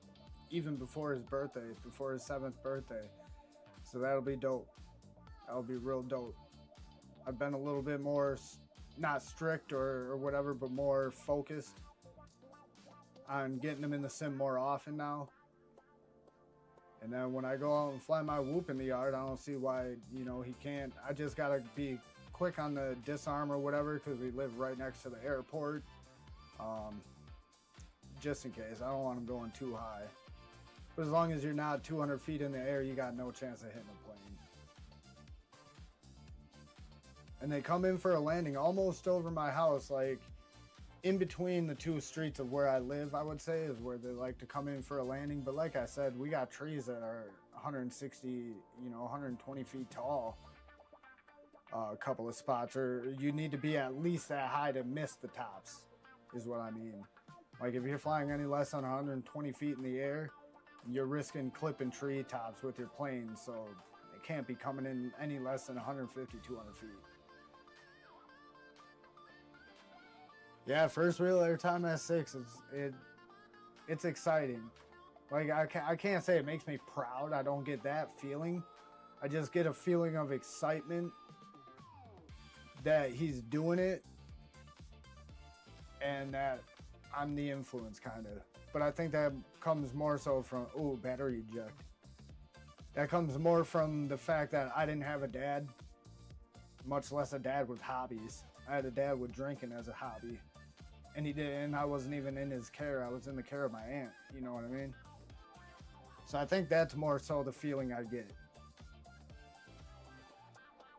even before his birthday, before his 7th birthday. So that'll be dope. That'll be real dope. I've been a little bit more, not strict or whatever, but more focused on getting him in the sim more often now. And then when I go out and fly my Whoop in the yard, I don't see why, you know, he can't. I just got to be quick on the disarm or whatever because we live right next to the airport. Just in case. I don't want him going too high. But as long as you're not 200 feet in the air, you got no chance of hitting a plane. And they come in for a landing almost over my house, like in between the 2 streets of where I live, I would say, is where they like to come in for a landing. But like I said, we got trees that are 160, you know, 120 feet tall. A couple of spots, or you need to be at least that high to miss the tops, is what I mean. Like if you're flying any less than 120 feet in the air, you're risking clipping tree tops with your plane, so it can't be coming in any less than 150, 200 feet. Yeah, first real airtime at 6, it's exciting. Like, I can't say it makes me proud. I don't get that feeling. I just get a feeling of excitement that he's doing it and that I'm the influence, kind of. But I think that comes more so from, oh, battery eject. That comes more from the fact that I didn't have a dad, much less a dad with hobbies. I had a dad with drinking as a hobby. And I wasn't even in his care. I was in the care of my aunt. You know what I mean? So I think that's more so the feeling I get.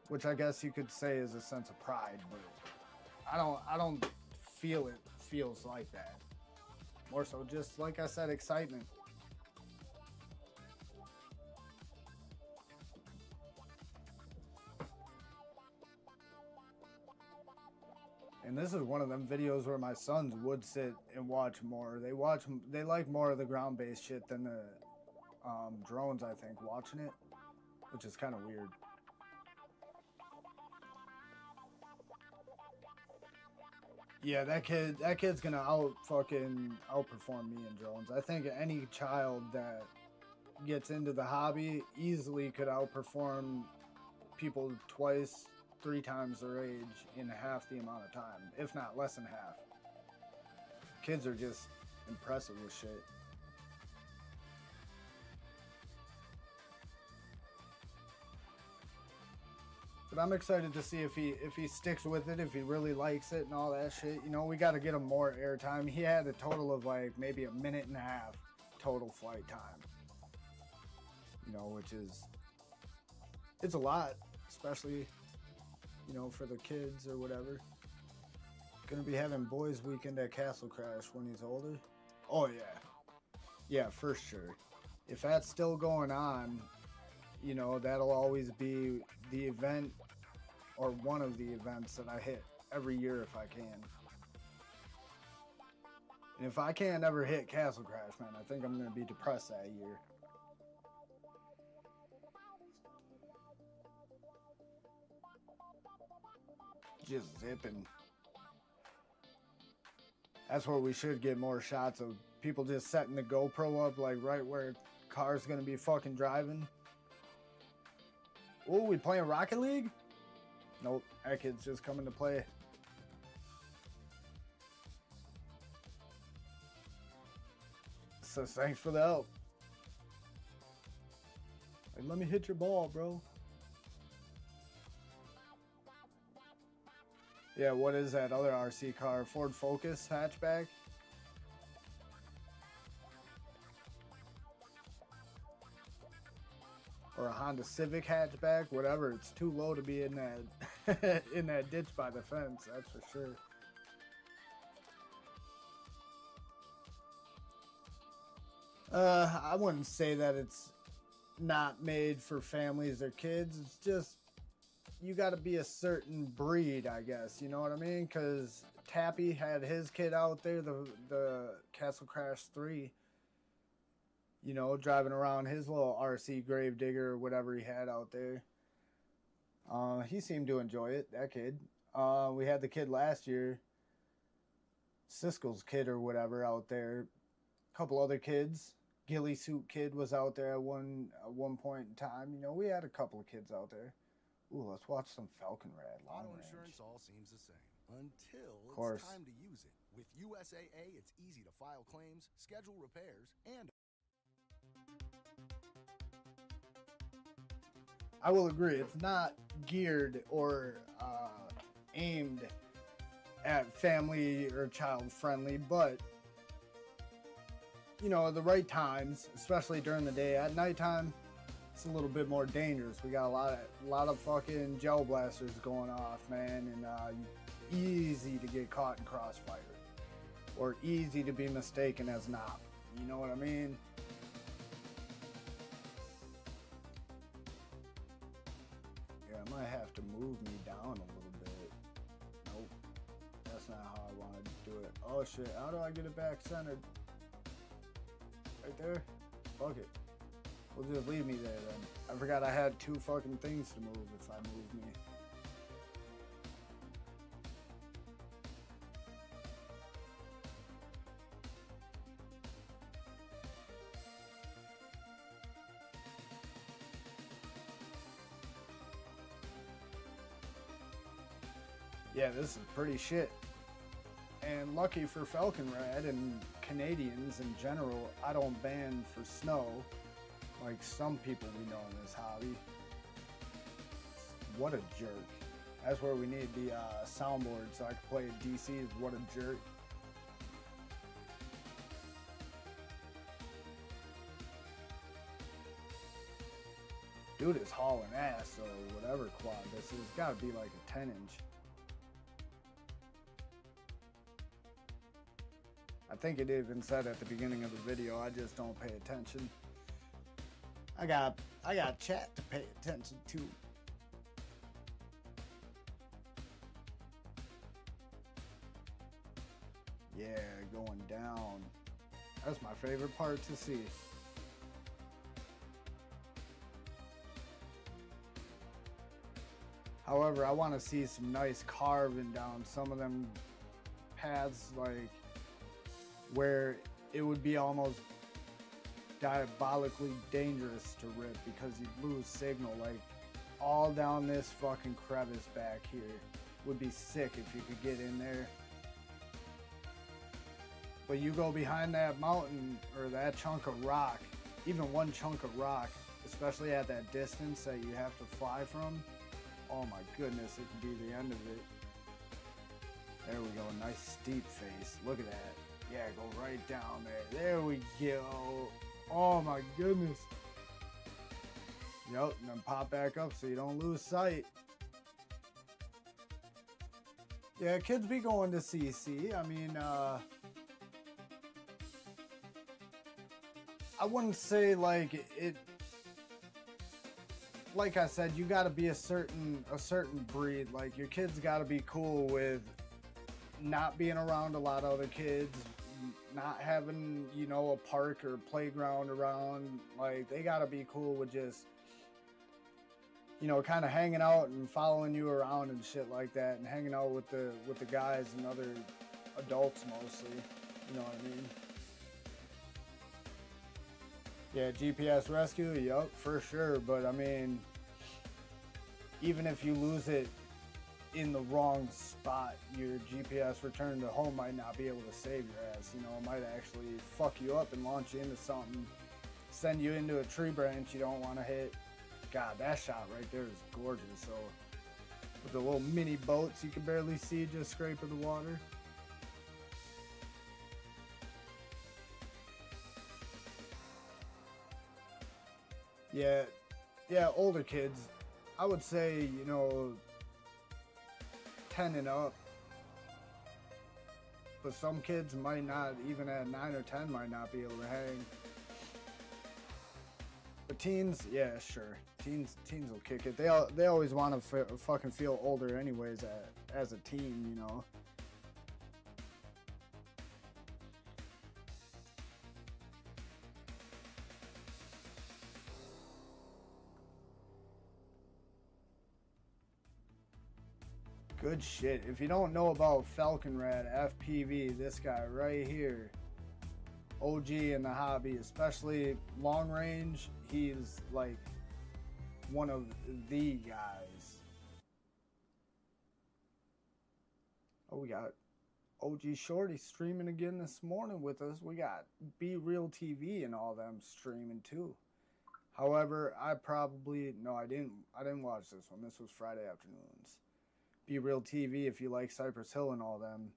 Which I guess you could say is a sense of pride, but I don't feel it feels like that. More so just, like I said, excitement. And this is one of them videos where my sons would sit and watch more. They like more of the ground-based shit than the drones, I think, watching it, which is kind of weird. Yeah, that kid's gonna outperform me in drones. I think any child that gets into the hobby easily could outperform people twice, 3 times their age in half the amount of time, if not less than half. Kids are just impressive with shit. But I'm excited to see if he sticks with it, if he really likes it and all that shit. You know, we got to get him more airtime. He had a total of like maybe a minute and a half total flight time. You know, which is, it's a lot, especially, you know, for the kids or whatever. Gonna be having boys weekend at Castle Crash when he's older. Oh yeah. Yeah, for sure. If that's still going on, you know, that'll always be the event or one of the events that I hit every year if I can. And if I can't ever hit Castle Crash, man, I think I'm going to be depressed that year. Just zipping. That's where we should get more shots of people just setting the GoPro up like right where car's going to be fucking driving. Oh, we playing Rocket League? Nope, that kid's just coming to play. So thanks for the help. Like, let me hit your ball, bro. Yeah, what is that other RC car? Ford Focus hatchback? Or a Honda Civic hatchback, whatever. It's too low to be in that in that ditch by the fence, that's for sure. I wouldn't say that it's not made for families or kids. It's just, you got to be a certain breed, I guess. You know what I mean? Because Tappy had his kid out there, the Castle Crash 3. You know, driving around his little RC Gravedigger or whatever he had out there. He seemed to enjoy it, that kid. We had the kid last year, Siskel's kid or whatever out there. A couple other kids. Ghillie Suit Kid was out there at one point in time. You know, we had a couple of kids out there. Ooh, let's watch some Falcon Rad long range. Auto insurance all seems the same until it's time to use it. With USAA, it's easy to file claims, schedule repairs, and I will agree, it's not geared or aimed at family or child friendly, but you know, the right times, especially during the day. At nighttime, it's a little bit more dangerous. We got a lot of fucking gel blasters going off, man, and easy to get caught in crossfire, or easy to be mistaken as not. You know what I mean? Yeah, I might have to move me down a little bit. Nope, that's not how I wanted to do it. Oh shit, how do I get it back centered? Right there? Fuck it. We'll just leave me there then. I forgot I had 2 fucking things to move if I move me. Yeah, this is pretty shit. And lucky for Falconrad and Canadians in general, I don't ban for snow like some people we know in this hobby. What a jerk. That's where we need the soundboard so I can play DC's What a Jerk. Dude is hauling ass, so whatever quad this is, it's gotta be like a 10-inch. I think it even said at the beginning of the video, I just don't pay attention. I got chat to pay attention to. Yeah, going down. That's my favorite part to see. However, I want to see some nice carving down some of them paths, like where it would be almost diabolically dangerous to rip because you'd lose signal. Like all down this fucking crevice back here would be sick if you could get in there. But you go behind that mountain or that chunk of rock, even one chunk of rock, especially at that distance that you have to fly from, oh my goodness, it could be the end of it. There we go, nice steep face. Look at that. Yeah, go right down there. There we go. Oh my goodness. Yep, and then pop back up so you don't lose sight. Yeah, kids be going to CC. I mean, I wouldn't say like it. Like I said, you got to be a certain breed. Like your kids got to be cool with not being around a lot of other kids, not having, you know, a park or playground around. Like they got to be cool with just, you know, kind of hanging out and following you around and shit like that, and hanging out with the guys and other adults mostly. You know what I mean? Yeah, GPS rescue, yup, for sure. But I mean, even if you lose it in the wrong spot, your GPS return to home might not be able to save your ass. You know, it might actually fuck you up and launch you into something, send you into a tree branch you don't want to hit. God, that shot right there is gorgeous. So with the little mini boats you can barely see, just scraping the water. Yeah, older kids, I would say, you know, 10 and up. But some kids might not, even at 9 or 10, might not be able to hang. But teens, yeah, sure. Teens will kick it. They always want to fucking feel older anyways as a teen, you know. Good shit. If you don't know about Falconrad FPV, this guy right here, OG in the hobby, especially long range, he's like one of the guys. Oh, we got OG Shorty streaming again this morning with us. We got Be Real TV and all them streaming too. However, I didn't watch this one. This was Friday afternoons. Be Real TV if you like Cypress Hill and all them.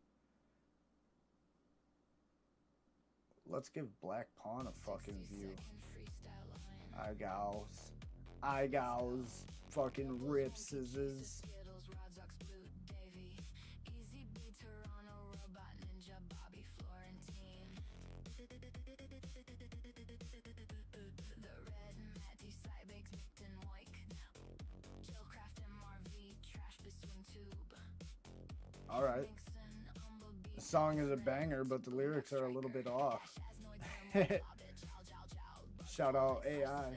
Let's give Black Pawn a fucking view. I gals. Fucking rip scissors. Alright. The song is a banger, but the lyrics are a little bit off. Shout out AI.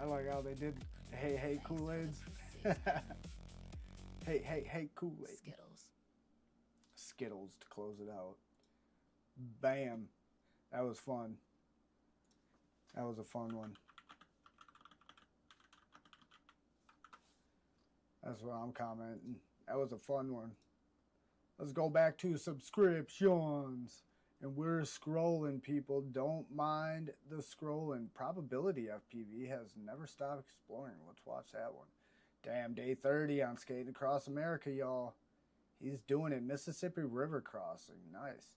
I like how they did hey Kool-Aids. hey Kool-Aid. Skittles to close it out. Bam. That was fun. That was a fun one. That's what I'm commenting. That was a fun one. Let's go back to subscriptions. And we're scrolling, people. Don't mind the scrolling. Probability FPV has never stopped exploring. Let's watch that one. Damn, day 30 on Skating Across America, y'all. He's doing it. Mississippi River Crossing. Nice.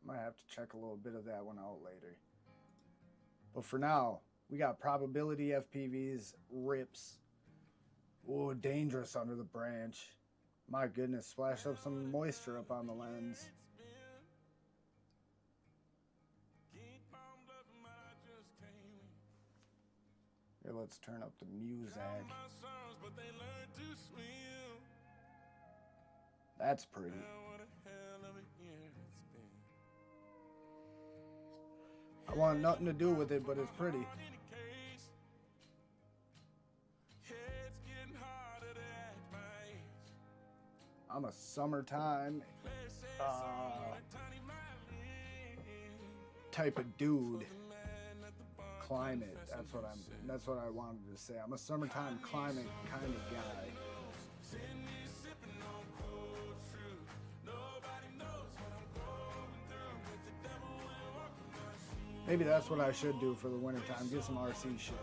I might have to check a little bit of that one out later. But for now, we got Probability FPVs, rips. Oh, dangerous under the branch. My goodness, splash up some moisture up on the lens. Here, let's turn up the music. That's pretty. I want nothing to do with it, but it's pretty. I'm a summertime type of dude. Climate. That's what I wanted to say. I'm a summertime climate kind of guy. Maybe that's what I should do for the wintertime. Get some RC shit.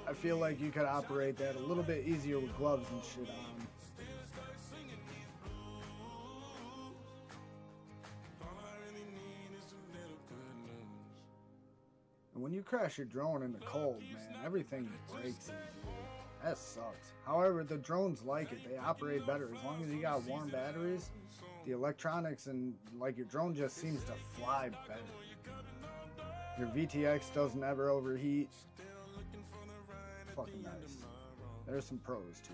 I feel like you could operate that a little bit easier with gloves and shit on. And when you crash your drone in the cold, man, everything breaks easier. That sucks. However, the drones like it. They operate better. As long as you got warm batteries, the electronics and like your drone just seems to fly better. Your VTX doesn't ever overheat. Fucking nice. There's some pros to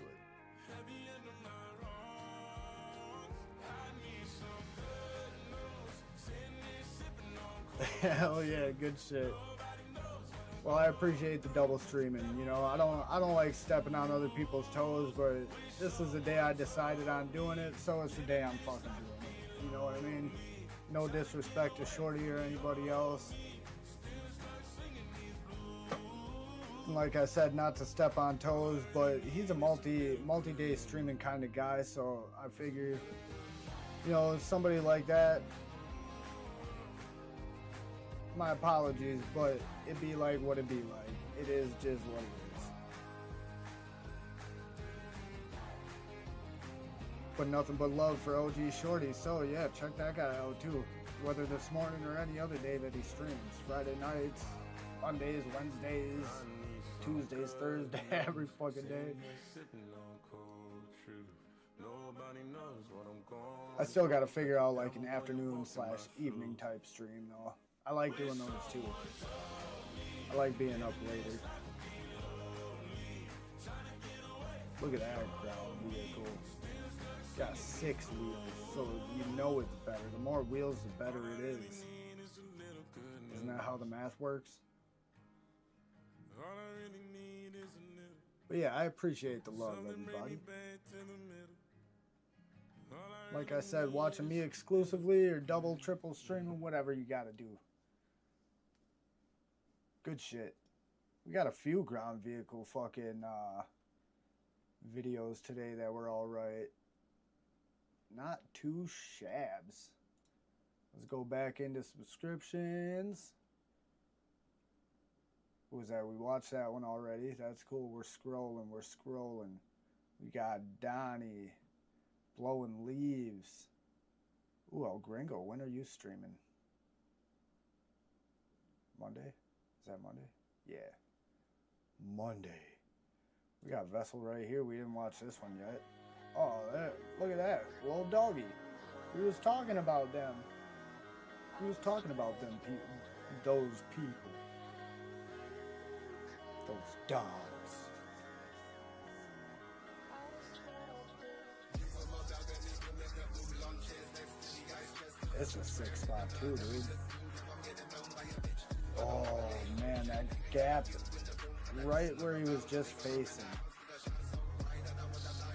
it. Hell yeah, good shit. Well, I appreciate the double streaming. You know, I don't like stepping on other people's toes, but this is the day I decided on doing it, so it's the day I'm fucking doing it. You know what I mean? No disrespect to Shorty or anybody else. Like I said, not to step on toes, but he's a multi-day streaming kind of guy, so I figure, you know, somebody like that, my apologies, but it be like what it be like. It is just what it is. But nothing but love for OG Shorty, so yeah, check that guy out too. Whether this morning or any other day that he streams. Friday nights, Mondays, Wednesdays, Tuesdays, Thursday, every fucking day. I still gotta figure out like an afternoon/evening type stream though. I like doing those too. I like being up later. Look at that crown vehicle. Got 6 wheels, so you know it's better. The more wheels, the better it is. Isn't that how the math works? But yeah, I appreciate the love, everybody. Like I said, watching me exclusively or double, triple streaming, whatever you gotta do. Good shit. We got a few ground vehicle fucking videos today that were alright. Not too shabs. Let's go back into subscriptions. What was that? We watched that one already. That's cool. We're scrolling. We got Donnie. Blowing leaves. Ooh, El Gringo, when are you streaming? Monday? Is that Monday? Yeah. Monday. We got Vessel right here. We didn't watch this one yet. Oh, look at that. Little doggy. We was talking about them. We was talking about them people. Those people. Those dogs. It's a sick spot too, dude. Oh man, that gap right where he was just facing.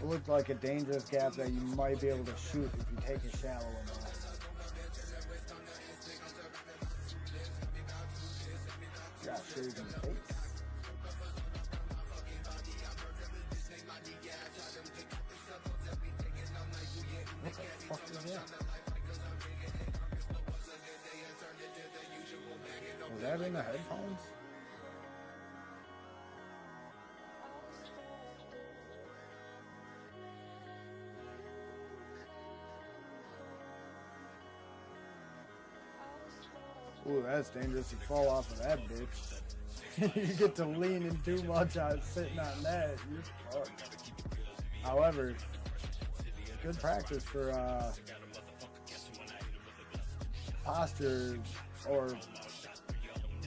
It looked like a dangerous gap that you might be able to shoot if you take it shallow enough. Got shaved in the face. What the fuck is that? Was that in the headphones? Ooh, that's dangerous. You fall off of that bitch. You get to leaning too much on sitting on that. You're fucked. However, good practice for posture or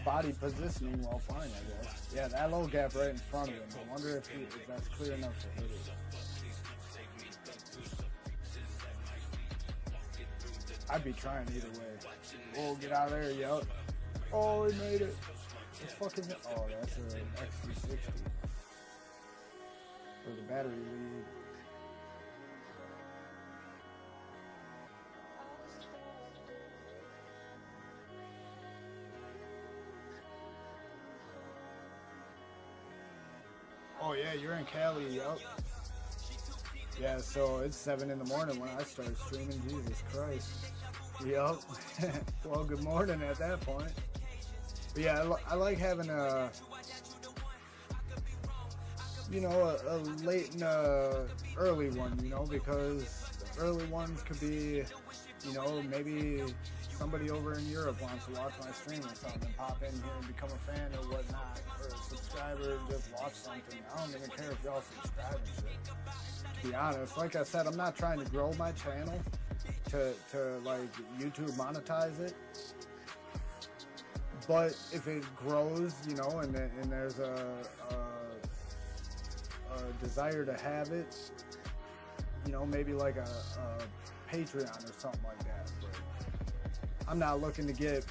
body positioning while flying, I guess. Yeah, that little gap right in front of him. I wonder if that's clear enough to hit it. I'd be trying either way. Oh, get out of there, yo. Oh, he made it. What the fuck is it? Oh, that's an X360. For the battery lead. Oh yeah, you're in Cali, yup. Yeah, so it's 7 in the morning when I start streaming. Jesus Christ. Yup. Well, good morning at that point. But yeah, I like having a, you know, a late and early one, you know, because the early ones could be, you know, maybe somebody over in Europe wants to watch my stream or something, pop in here and become a fan or whatnot, or a subscriber and just watch something. I don't even care if y'all subscribe and shit. To be honest, like I said, I'm not trying to grow my channel to like YouTube monetize it. But if it grows, you know, and there's a desire to have it, you know, maybe like a Patreon or something like that. But I'm not looking to get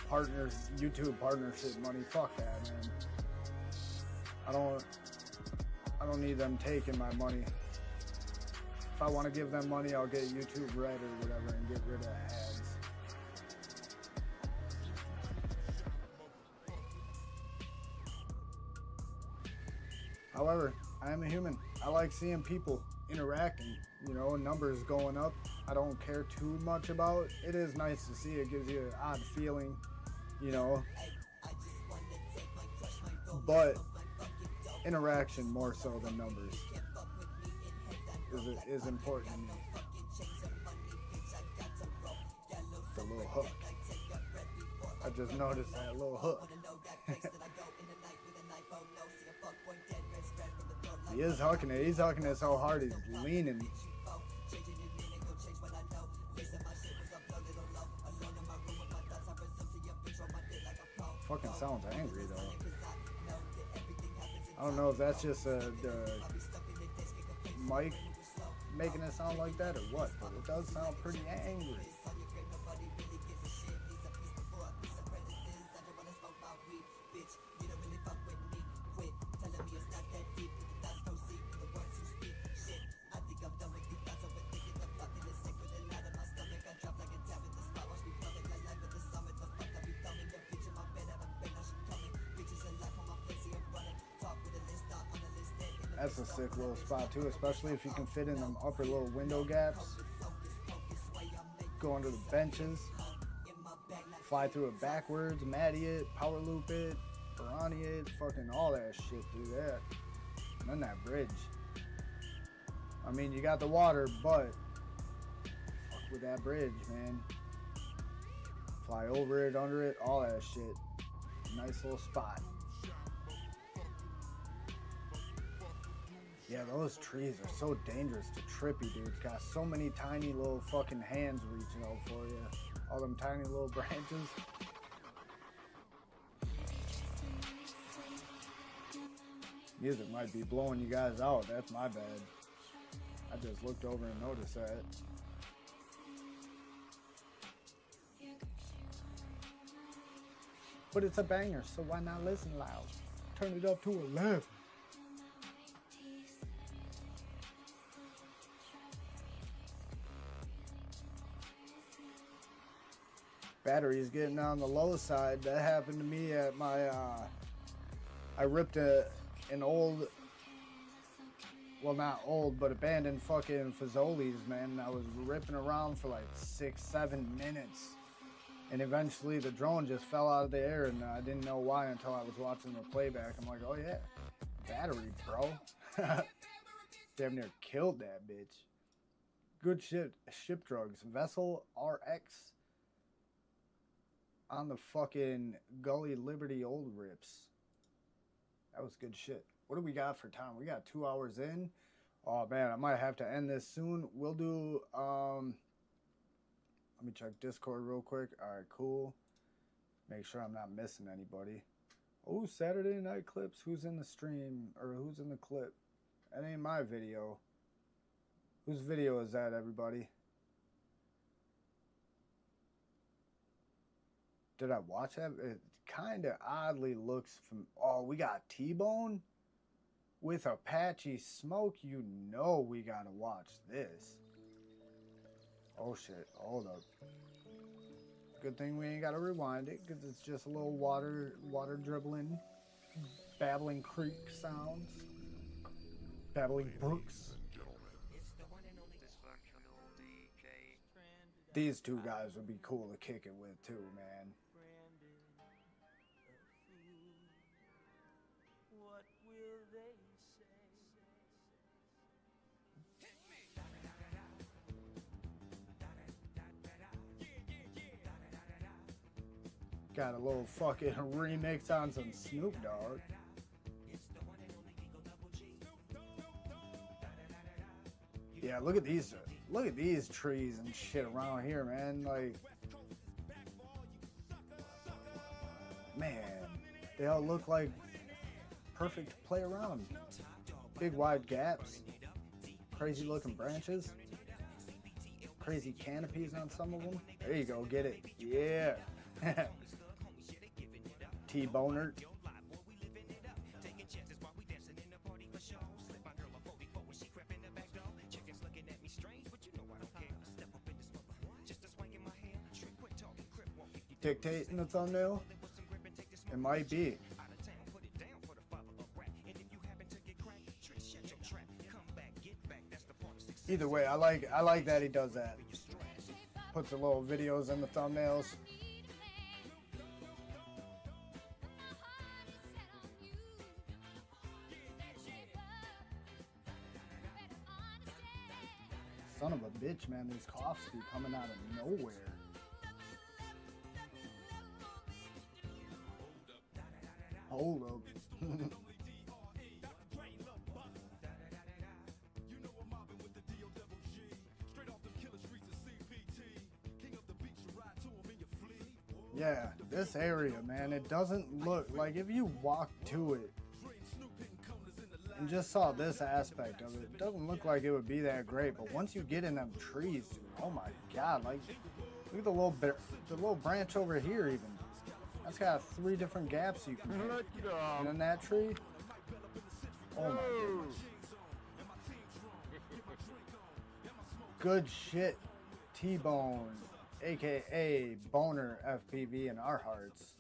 YouTube partnership money. Fuck that, man. I don't need them taking my money. If I want to give them money, I'll get YouTube Red or whatever and get rid of ads. However, I am a human. I like seeing people interacting, you know, numbers going up. I don't care too much about. It is nice to see. It gives you an odd feeling, you know. But interaction more so than numbers is important to me. The little hook. I just noticed that little hook. He is hucking it. He's hucking it so hard he's leaning. Fucking sounds angry though. I don't know if that's just the mic making it sound like that or what, but it does sound pretty angry. That's a sick little spot too, especially if you can fit in them upper little window gaps. Go under the benches, fly through it backwards, matty it, power loop it, piranha it, fucking all that shit through there. And then that bridge. I mean, you got the water, but fuck with that bridge, man. Fly over it, under it, all that shit. Nice little spot. Yeah, those trees are so dangerous to trippy, dude. It's got so many tiny little fucking hands reaching out for you. All them tiny little branches. Music might be blowing you guys out. That's my bad. I just looked over and noticed that. but it's a banger, so why not listen loud? Turn it up to 11. Battery's getting on the low side. That happened to me at my, I ripped an old, well not old, but abandoned fucking Fazoli's, man. I was ripping around for like 6-7 minutes. And eventually the drone just fell out of the air, and I didn't know why until I was watching the playback. I'm like, oh yeah, battery, bro. Damn near killed that bitch. Good shit. Ship drugs. Vessel RX on the fucking Gully Liberty Old Rips. That was good shit. What do we got for time? We got 2 hours in. Oh man, I might have to end this soon. We'll do let me check Discord real quick. Alright, cool. Make sure I'm not missing anybody. Oh, Saturday night clips. Who's in the stream? Or who's in the clip? That ain't my video. Whose video is that, everybody? Did I watch that? It kind of oddly looks from... Oh, we got T-Bone with Apache Smoke. You know we gotta watch this. Oh shit, hold up. Good thing we ain't gotta rewind it, because it's just a little water dribbling, babbling creek sounds. Babbling brooks. These two guys would be cool to kick it with too, man. What will they Got a little fucking remix on some Snoop Dogg. Yeah, look at these trees and shit around here, man. Like, man, they all look like perfect to play around. Big wide gaps, crazy looking branches, crazy canopies on some of them. There you go, get it. Yeah. T-Boner. Dictating the thumbnail? It might be. Either way, I like that he does that. Puts the little videos in the thumbnails. Son of a bitch, man, these coughs be coming out of nowhere. Hold up. Yeah, this area, man, it doesn't look like, if you walk to it and just saw this aspect of it, it doesn't look like it would be that great. But once you get in them trees, dude, oh my god, like, look at the little branch over here even. That's got 3 different gaps you can hit. And in that tree, oh my goodness. Good shit, T-Bone, aka Boner FPV in our hearts.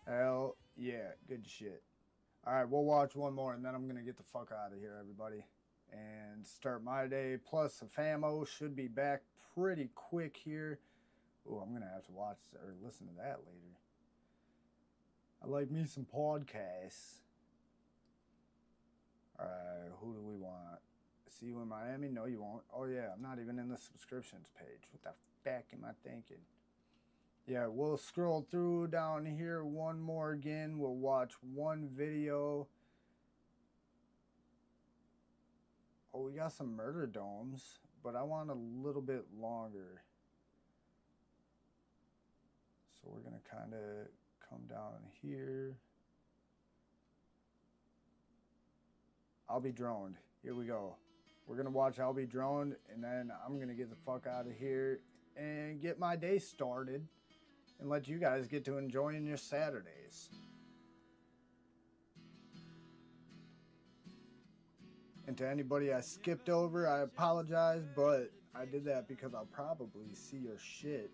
Hell yeah, good shit. Alright, we'll watch one more and then I'm gonna get the fuck out of here, everybody, and start my day. Plus the famo should be back pretty quick here. Oh, I'm gonna have to watch or listen to that later. I like me some podcasts. Alright, who do we want? See you in Miami? No, you won't. Oh yeah, I'm not even in the subscriptions page. What the fuck am I thinking? Yeah, we'll scroll through down here one more again. We'll watch one video. Oh, we got some murder domes, but I want a little bit longer. So we're gonna kind of come down here. I'll Be Droned. Here we go. We're gonna watch I'll Be Droned, and then I'm gonna get the fuck out of here and get my day started and let you guys get to enjoying your Saturdays. And to anybody I skipped over, I apologize, but I did that because I'll probably see your shit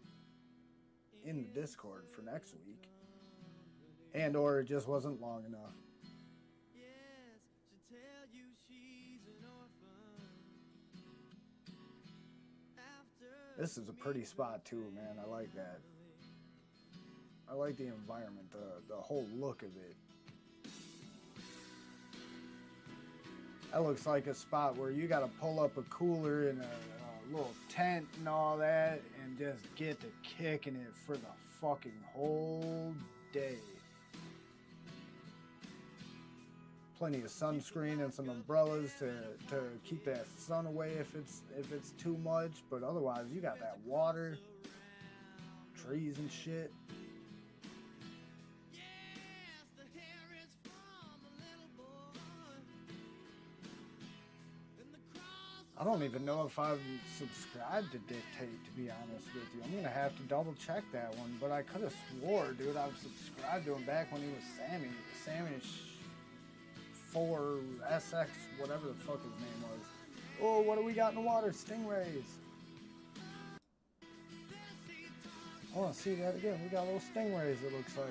in the Discord for next week. And or it just wasn't long enough. This is a pretty spot too, man. I like that. I like the environment, the whole look of it. That looks like a spot where you gotta pull up a cooler and a little tent and all that and just get to kicking it for the fucking whole day. Plenty of sunscreen and some umbrellas to keep that sun away if it's too much, but otherwise you got that water, trees and shit. I don't even know if I've subscribed to Dictate, to be honest with you. I'm gonna have to double check that one, but I could have swore, dude, I've subscribed to him back when he was Sammy 4SX, whatever the fuck his name was. Oh, what do we got in the water? Stingrays. I want to see that again. We got little stingrays, it looks like.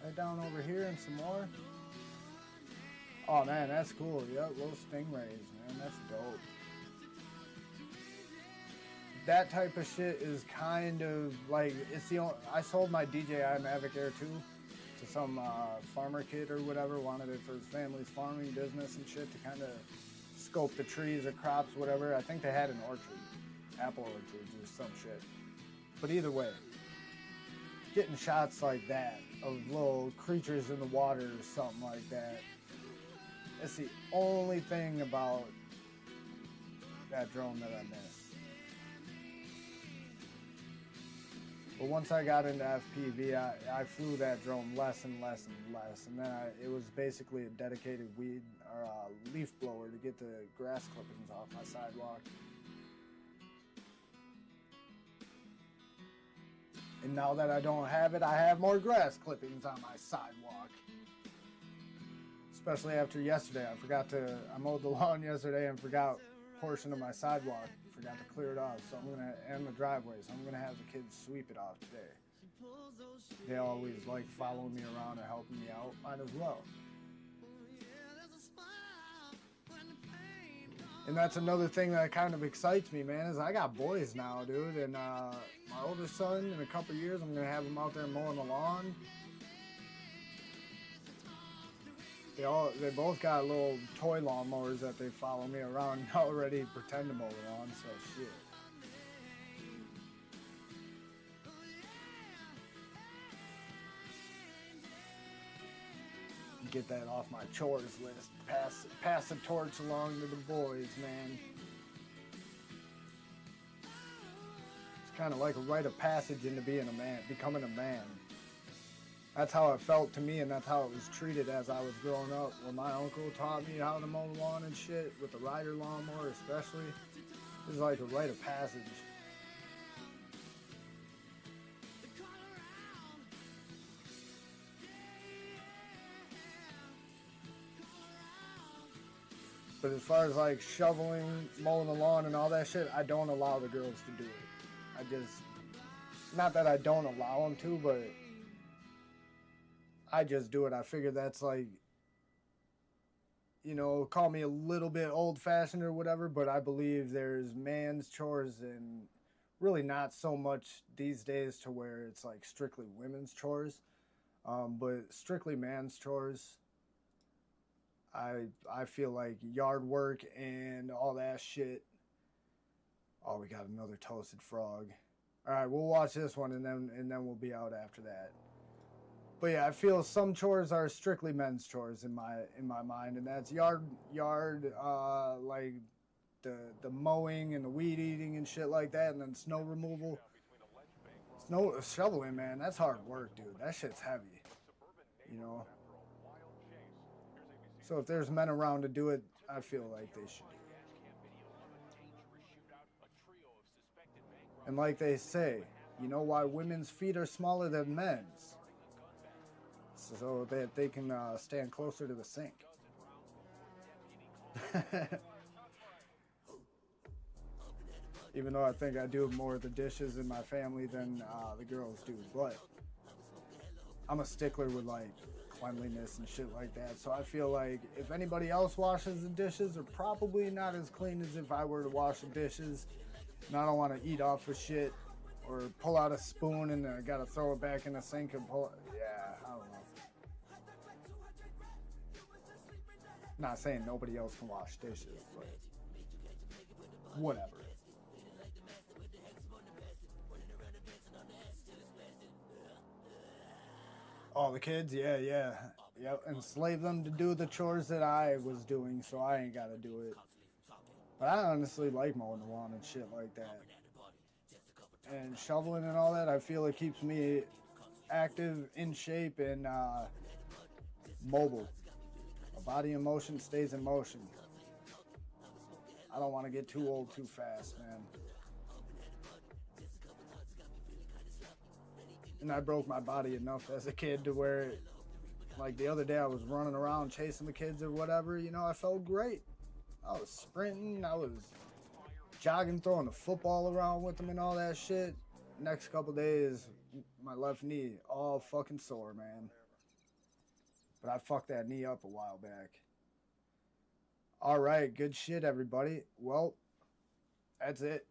Right down over here and some more. Oh man, that's cool. Yep, little stingrays, man. That's dope. That type of shit is kind of like, it's the only, I sold my DJI Mavic Air 2 to some farmer kid or whatever, wanted it for his family's farming business and shit to kind of scope the trees or crops, whatever. I think they had an orchard, apple orchards or some shit. But either way, getting shots like that of little creatures in the water or something like that, it's the only thing about that drone that I miss. But once I got into FPV, I flew that drone less and less and less, and then it was basically a dedicated weed or leaf blower to get the grass clippings off my sidewalk. And now that I don't have it, I have more grass clippings on my sidewalk. Especially after yesterday, I mowed the lawn yesterday and forgot a portion of my sidewalk. Forgot to clear it off, so and the driveway, so I'm gonna have the kids sweep it off today. They always like following me around and helping me out, might as well. And that's another thing that kind of excites me, man, is I got boys now, dude, and my oldest son, in a couple years, I'm gonna have him out there mowing the lawn. They both got little toy lawnmowers that they follow me around and already pretend to mow the lawn, so shit. Get that off my chores list. Pass the torch along to the boys, man. It's kind of like a rite of passage into being a man, becoming a man. That's how it felt to me, and that's how it was treated as I was growing up. When my uncle taught me how to mow the lawn and shit, with the rider lawnmower especially, it was like a rite of passage. But as far as like shoveling, mowing the lawn and all that shit, I don't allow the girls to do it. Not that I don't allow them to, but I just do it. I figure that's like, you know, call me a little bit old-fashioned or whatever, but I believe there's man's chores and really not so much these days to where it's like strictly women's chores, but strictly man's chores. I feel like yard work and all that shit. Oh, we got another toasted frog. All right, we'll watch this one and then we'll be out after that. But yeah, I feel some chores are strictly men's chores in my mind, and that's yard like the mowing and the weed eating and shit like that, and then snow removal. Snow shoveling, man, that's hard work, dude. That shit's heavy, you know. So if there's men around to do it, I feel like they should do it. And like they say, you know why women's feet are smaller than men's? So that they can stand closer to the sink. Even though I think I do more of the dishes in my family than the girls do, but I'm a stickler with like cleanliness and shit like that. So I feel like if anybody else washes the dishes, they're probably not as clean as if I were to wash the dishes. And I don't want to eat off of shit or pull out a spoon and I gotta throw it back in the sink and pull it. Yeah, I don't know. Not saying nobody else can wash dishes, but whatever. Oh, the kids? Yeah. Yep, enslave them to do the chores that I was doing, so I ain't gotta do it. But I honestly like mowing the lawn and shit like that. And shoveling and all that, I feel it keeps me active, in shape, and mobile. My body in motion stays in motion. I don't want to get too old too fast, man. And I broke my body enough as a kid to where, like the other day I was running around chasing the kids or whatever, you know, I felt great. I was sprinting, I was jogging, throwing the football around with them and all that shit. Next couple days, my left knee all fucking sore, man. But I fucked that knee up a while back. All right, good shit, everybody. Well, that's it.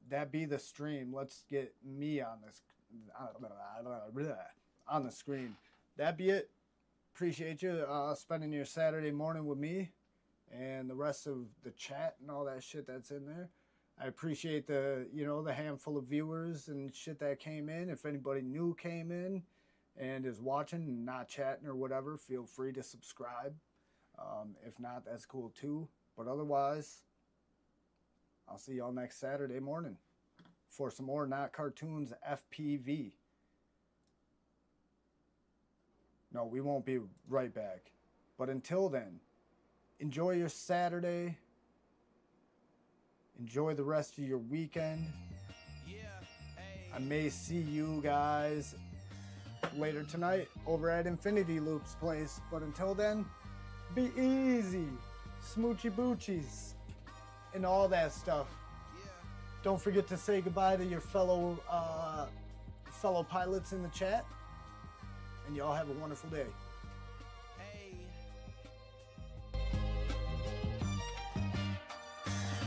That be the stream. Let's get me on this. On the screen. That be it. Appreciate you spending your Saturday morning with me and the rest of the chat and all that shit that's in there. I appreciate the handful of viewers and shit that came in. If anybody new came in and is watching and not chatting or whatever, feel free to subscribe. If not, that's cool too. But otherwise, I'll see y'all next Saturday morning for some more Not Cartoons FPV. No, we won't be right back. But until then, enjoy your Saturday. Enjoy the rest of your weekend. I may see you guys later tonight over at Infinity Loop's place. But until then, be easy. Smoochy boochies. And all that stuff. Don't forget to say goodbye to your fellow pilots in the chat. And y'all have a wonderful day.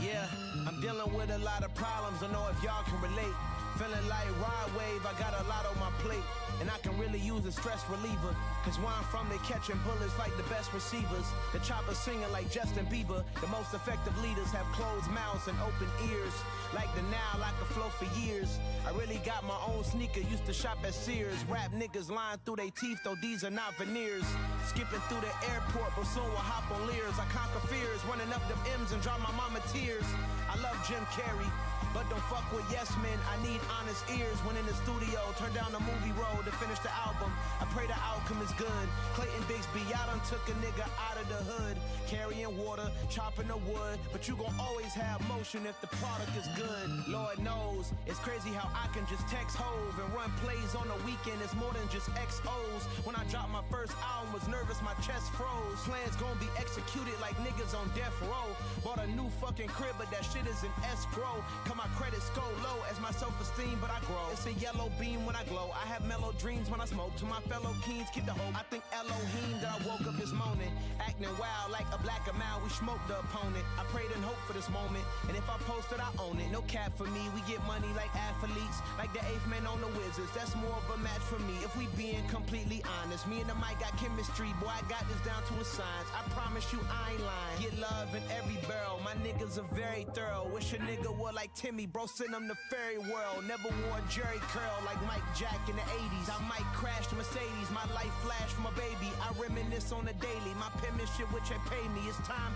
Yeah, I'm dealing with a lot of problems. Don't know if y'all can relate. Feeling like Rod Wave, I got a lot on my plate. And I can really use a stress reliever. Cause where I'm from, they catching bullets like the best receivers. The choppers singing like Justin Bieber. The most effective leaders have closed mouths and open ears. Like the Nile, I could flow for years. I really got my own sneaker, used to shop at Sears. Rap niggas lying through they teeth, though these are not veneers. Skipping through the airport, but soon we'll hop on Lears. I conquer fears, running up them M's and draw my mama tears. I love Jim Carrey, but don't fuck with yes men. I need honest ears when in the studio. Turn down the movie roll to finish the album. I pray the outcome is good. Clayton Bigsby, I done took a nigga out of the hood. Carrying water, chopping the wood. But you gon' always have motion if the product is good. Lord knows, it's crazy how I can just text Hove and run plays on the weekend. It's more than just XOs. When I dropped my first album, was nervous, my chest froze. Plans gon' be executed like niggas on death row. Bought a new fucking crib, but that shit is an escrow. Come my credits go low as my self-esteem, but I grow. It's a yellow beam when I glow. I have mellow dreams when I smoke. To my fellow kings, keep the hope. I think Elohim that I woke up this morning, acting wild like a black amount. We smoked the opponent. I prayed and hoped for this moment, and if I post it, I own it. No cap for me. We get money like athletes, like the 8th man on the Wizards. That's more of a match for me. If we being completely honest, me and the mic got chemistry. Boy, I got this down to a science. I promise you, I ain't lying. Get love in every barrel. My niggas are very thorough. Wish a nigga were like Timmy, bro. Send him to fairy world. Never wore a Jerry curl like Mike Jack in the 80s. I might crash the Mercedes. My life flash from a baby. I reminisce on the daily. My penmanship which ain't pay me. It's time